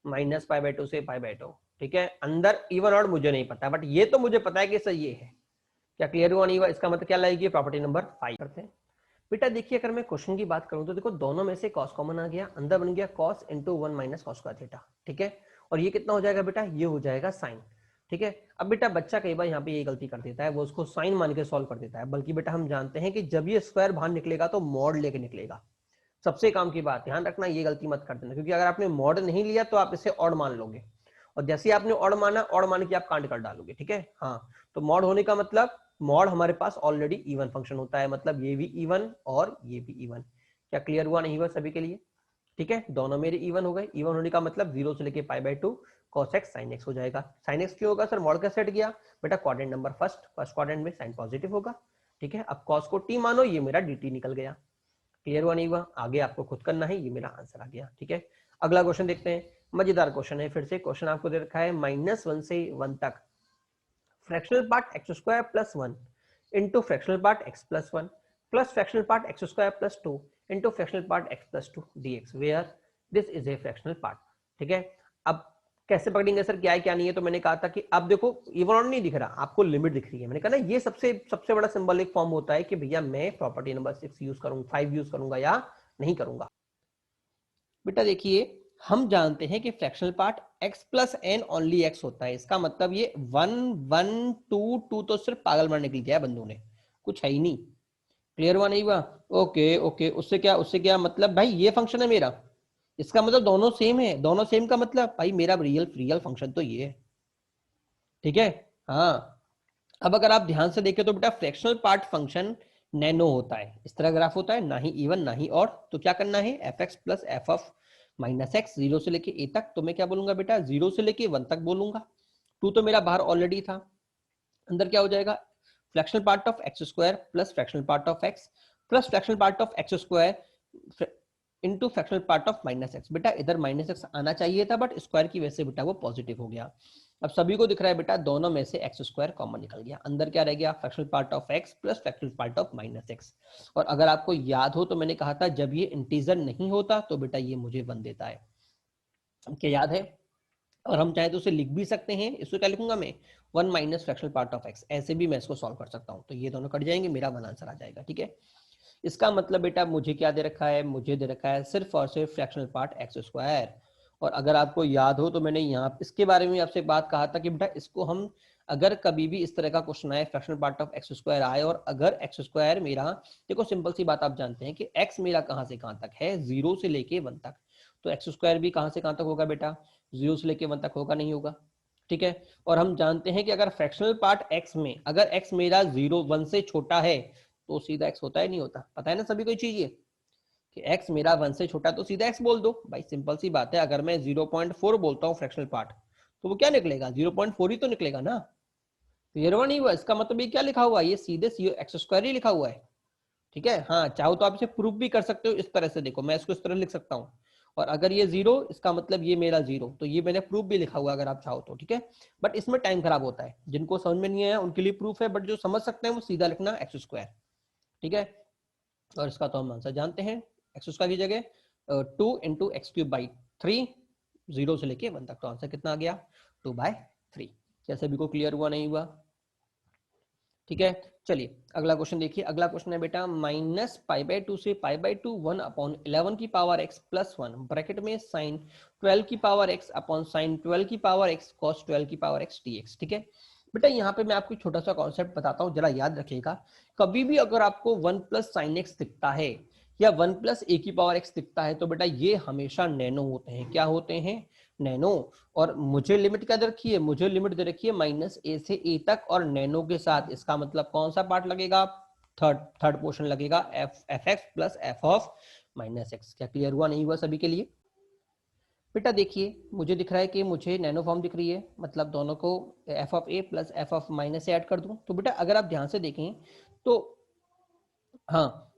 माइनस पाई बाई 2 से पाई बाई 2। ठीक है, अंदर इवन ऑड मुझे नहीं पता, बट ये तो मुझे पता है कि सही ये है। क्या क्लियर हुआ नहीं हुआ? इसका मतलब क्या लगेगी, प्रॉपर्टी नंबर 5 करते हैं। बेटा देखिए अगर मैं क्वेश्चन की बात करूं तो देखो दोनों में से कॉस कॉमन आ गया, अंदर बन गया cos into 1 minus cos square theta. ठीक है, और ये कितना हो जाएगा बेटा, ये हो जाएगा साइन। ठीक है, अब बेटा बच्चा कई बार यहाँ पे ये गलती कर देता है, वो उसको साइन मान के सॉल्व कर देता है, बल्कि बेटा हम जानते हैं कि जब ये स्क्वायर बाहर निकलेगा तो मॉड लेके निकलेगा। सबसे काम की बात ध्यान रखना, ये गलती मत कर देना, क्योंकि अगर आपने मॉड नहीं लिया तो आप इसे ऑड मान लोगे, और जैसे आपने ऑड माना, ऑड मान के आप कांड कर डालोगे। ठीक है, हाँ तो मॉड होने का मतलब मॉड हमारे पास ऑलरेडी इवन फंक्शन होता है, मतलब ये भी इवन और ये भी इवन। क्या क्लियर हुआ नहीं हुआ सभी के लिए? ठीक है, दोनों मेरे इवन हो गए। इवन होने का मतलब 0 से लेके π/2 cos x sin x हो जाएगा। sin x क्यों होगा सर, मॉड का सेट गया बेटा, क्वाड्रेंट नंबर फर्स्ट क्वाड्रेंट में साइन पॉजिटिव होगा। ठीक है, अब cos को t मानो, ये मेरा dt निकल गया। क्लियर हुआ नहीं हुआ, आगे आपको खुद करना है, ये मेरा आंसर आ गया। ठीक है, अगला क्वेश्चन देखते हैं, मजेदार क्वेश्चन है। फिर से क्वेश्चन आपको दे रखा है -1 से 1 तक fractional part x square plus 1 into fractional part x plus 1 plus fractional part x square plus 2 into fractional part x plus 2 dx where this is a fractional part. ठीक है, अब कैसे पकड़ेंगे सर, क्या है क्या नहीं है, तो मैंने कहा था कि अब देखो इवन ऑड नहीं दिख रहा, आपको लिमिट दिख रही है। मैंने कहा ना ये सबसे बड़ा सिंबॉलिक फॉर्म होता है कि भैया मैं प्रॉपर्टी नंबर 6 यूज करूंगा, 5 यूज करूंगा या नहीं करूंगा। बेटा देखिए, हम जानते हैं कि fractional part x plus n only x होता है। इसका मतलब ये 1 1 2 2 तो सिर्फ पागल मारने के लिए किया है बंदों ने, कुछ है ही नहीं। क्लियर हुआ नहीं हुआ? ओके ओके, उससे क्या मतलब भाई, ये फंक्शन है मेरा, इसका मतलब दोनों सेम है। दोनों सेम का मतलब भाई मेरा रियल फंक्शन तो ये है। ठीक है, हाँ। अब अगर आप ध्यान से देखें तो बेटा फ्रैक्शनल पार्ट फंक्शन नैनो होता है, इस तरह ग्राफ होता है, ना ही इवन ना ही ऑड। तो क्या करना है, F x plus F of minus x 0 से लेके ए तक। तो मैं क्या बोलूंगा बेटा, 0 से लेके 1 तक बोलूंगा। 2 तो मेरा बाहर ऑलरेडी था, अंदर क्या हो जाएगा, fractional part of x square plus fractional part of x plus fractional part of x square into fractional part of minus x. बेटा इधर माइनस एक्स आना चाहिए था, बट स्क्वायर की वजह से बेटा वो पॉजिटिव हो गया। अब सभी को दिख रहा है बेटा, दोनों में से एक्स स्क्वायर कॉमन निकल गया, अंदर क्या रह गया, fractional part of x plus fractional part of minus x. और अगर आपको याद हो तो मैंने कहा था जब ये इंटीजर नहीं होता तो बेटा ये मुझे 1 देता है, क्या याद है? और हम चाहे तो उसे लिख भी सकते हैं, इसको क्या लिखूंगा मैं, 1 minus fractional part of x, ऐसे भी मैं इसको सॉल्व कर सकता हूँ। तो ये दोनों कट जाएंगे, मेरा 1 आंसर आ जाएगा। ठीक है, इसका मतलब बेटा मुझे क्या दे रखा है, मुझे दे रखा है सिर्फ और सिर्फ फ्रैक्शनल पार्ट एक्स स्क्वायर। और अगर आपको याद हो तो मैंने यहाँ इसके बारे में आपसे बात कहा था कि बेटा इसको हम अगर कभी भी इस तरह का क्वेश्चन आए, fractional part of x square आए, और अगर एक्स स्क्वायर मेरा, देखो सिंपल सी बात आप जानते हैं कि एक्स मेरा कहाँ से कहाँ तक है, 0 से लेके 1 तक, तो एक्स स्क्वायर भी कहाँ से कहाँ तक होगा बेटा, 0 से लेके 1 तक होगा, नहीं होगा। ठीक है, और हम जानते हैं कि अगर फ्रैक्शनल पार्ट एक्स में अगर एक्स मेरा 0 1 से छोटा है तो सीधा x होता है, नहीं होता? पता है ना सभी को चीज ये कि x मेरा 1 से छोटा तो सीधा x बोल दो भाई, सिंपल सी बात है। अगर मैं 0.4 बोलता हूँ फ्रैक्शनल पार्ट, तो वो क्या निकलेगा, 0.4 ही तो निकलेगा ना। तो ये नहीं हुआ, इसका मतलब ये क्या लिखा हुआ है, ये सीधे एक्स स्क्वायर ही लिखा हुआ है। ठीक है, हाँ, चाहो तो आप इसे प्रूफ भी कर सकते हो इस तरह से, देखो मैं इसको इस तरह लिख सकता हूँ, और अगर ये 0, इसका मतलब ये मेरा 0, तो ये मैंने प्रूफ भी लिखा हुआ अगर आप चाहो तो। ठीक है, बट इसमें टाइम खराब होता है, जिनको समझ में नहीं आया उनके लिए प्रूफ है, बट जो समझ सकते हैं वो सीधा लिखना एक्स स्क्वायर। ठीक है, और इसका तो हम आंसर जानते हैं, एक्स स्क्वायर की जगह 2 इंटू एक्स क्यूब बाई 3, 0 से लेके 1 तक। तो आंसर कितना आ गया, 2/3। क्या सभी को क्लियर हुआ नहीं हुआ? ठीक है, चलिए अगला क्वेश्चन देखिए। अगला क्वेश्चन है बेटा -π/2 से π/2 1/11 की पावर x प्लस 1 ब्रैकेट में sin 12 की पावर x अपॉन sin 12 की पावर x cos 12 की पावर x dx। ठीक है बेटा, यहाँ पे मैं आपको छोटा सा कॉन्सेप्ट बताता हूँ, जरा याद रखिएगा। कभी भी अगर आपको 1 प्लस साइन एक्स दिखता है या 1 प्लस ए की पावर x दिखता है, तो बेटा ये हमेशा नैनो होते हैं। क्या होते हैं, नैनो। और मुझे लिमिट क्या दे रखी है, मुझे लिमिट दे रखी है -a से a तक और नैनो के साथ। इसका मतलब कौन सा पार्ट लगेगा, थर्ड पोर्शन लगेगा, F x plus F of minus x. क्या क्लियर हुआ नहीं हुआ सभी के लिए? बेटा देखिए, मुझे दिख रहा है कि मुझे नैनो फॉर्म दिख रही है, मतलब दोनों को F of a plus F of minus से ऐड कर दूं। तो बेटा अगर आप ध्यान से देखें तो हाँ,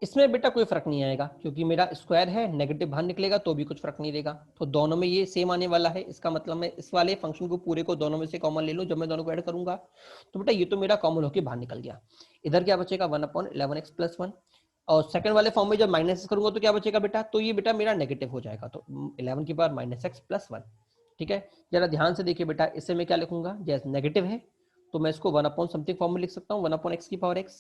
इसमें बेटा कोई फर्क नहीं आएगा, क्योंकि मेरा स्क्वायर है, नेगेटिव बाहर निकलेगा तो भी कुछ फर्क नहीं देगा। तो दोनों में ये सेम आने वाला है, इसका मतलब मैं इस वाले फंक्शन को पूरे को दोनों में से कॉमन ले लूं जब मैं दोनों को ऐड करूंगा। तो बेटा ये तो मेरा कॉमन होकर बाहर निकल गया। इधर क्या बचेगा, 1/11x प्लस 1। और सेकंड वाले फॉर्म में जब माइनस करूंगा तो क्या बचेगा बेटा, तो ये बेटा मेरा नेगेटिव हो जाएगा, तो 11 की पावर -x प्लस 1। ठीक है, जरा ध्यान से देखिए बेटा, इससे मैं क्या लिखूंगा, जैसे नेगेटिव है तो मैं इसको 1/समथिंग फॉर्म में लिख सकता हूँ, 1/x की पावर x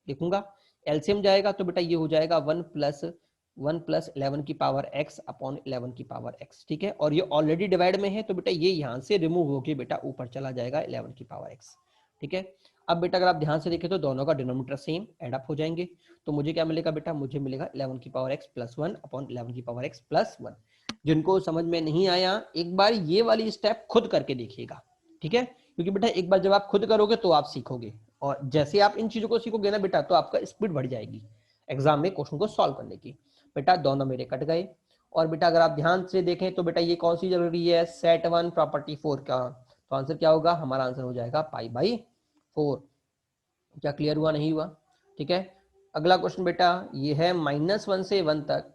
लिखूंगा। एलसीएम जाएगा तो बेटा ये हो जाएगा 1 प्लस 11 की पावर x अपॉन 11 की पावर x। ठीक है, और ये ऑलरेडी डिवाइड में है तो बेटा ये यहाँ से रिमूव होके बेटा ऊपर चला जाएगा 11 की पावर x। ठीक है, अब बेटा अगर आप ध्यान से देखें तो दोनों का डिनोमिनेटर सेम एड अप हो जाएंगे, तो मुझे क्या मिलेगा बेटा, मुझे मिलेगा 11 की पावर x प्लस 1 अपॉन 11 की पावर x प्लस 1। जिनको समझ में नहीं आया एक बार ये वाली स्टेप खुद करके देखिएगा। ठीक है, क्योंकि बेटा एक बार जब आप खुद करोगे तो आप सीखोगे, और जैसे आप इन चीजों को सीखोगे ना बेटा, तो आपका स्पीड बढ़ जाएगी एग्जाम में क्वेश्चन को सॉल्व करने की। बेटा दोनों मेरे कट गए। और बेटा अगर आप ध्यान से देखें तो बेटा ये कौन सी जरूरी है, सेट 1 प्रॉपर्टी 4 का, तो आंसर क्या होगा, हमारा आंसर हो जाएगा π/4। क्या क्लियर हुआ, नहीं हुआ? ठीक है। अगला क्वेश्चन बेटा ये है -1 से 1 तक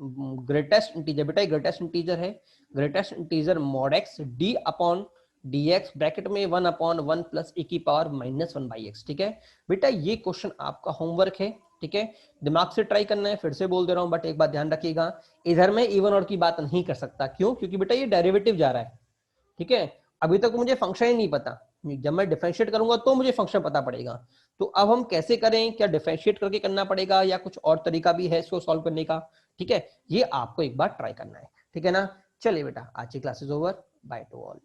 ग्रेटेस्ट इंटीजर, बेटा ग्रेटेस्ट इंटीजर है, greatest integer mod x d upon dx bracket में 1/1 प्लस e की पावर -1/x। ठीक है बेटा, ये क्वेश्चन आपका होमवर्क है। ठीक है, दिमाग से ट्राई करना है, फिर से बोल दे रहा हूं, बट एक बात ध्यान रखिएगा, इधर मैं इवन और की बात नहीं कर सकता। क्यों? क्योंकि बेटा ये डेरिवेटिव जा रहा है। ठीक है, अभी तक मुझे फंक्शन ही नहीं पता, जब मैं डिफरेंशिएट करूंगा तो मुझे फंक्शन पता पड़ेगा। तो अब हम कैसे करें, क्या डिफरेंशिएट करके करना पड़ेगा या कुछ और तरीका भी है इसको सॉल्व करने का? ठीक है, ये आपको एक बार ट्राई करना है। ठीक है ना, चलिए बेटा, आज की class is over, by two all.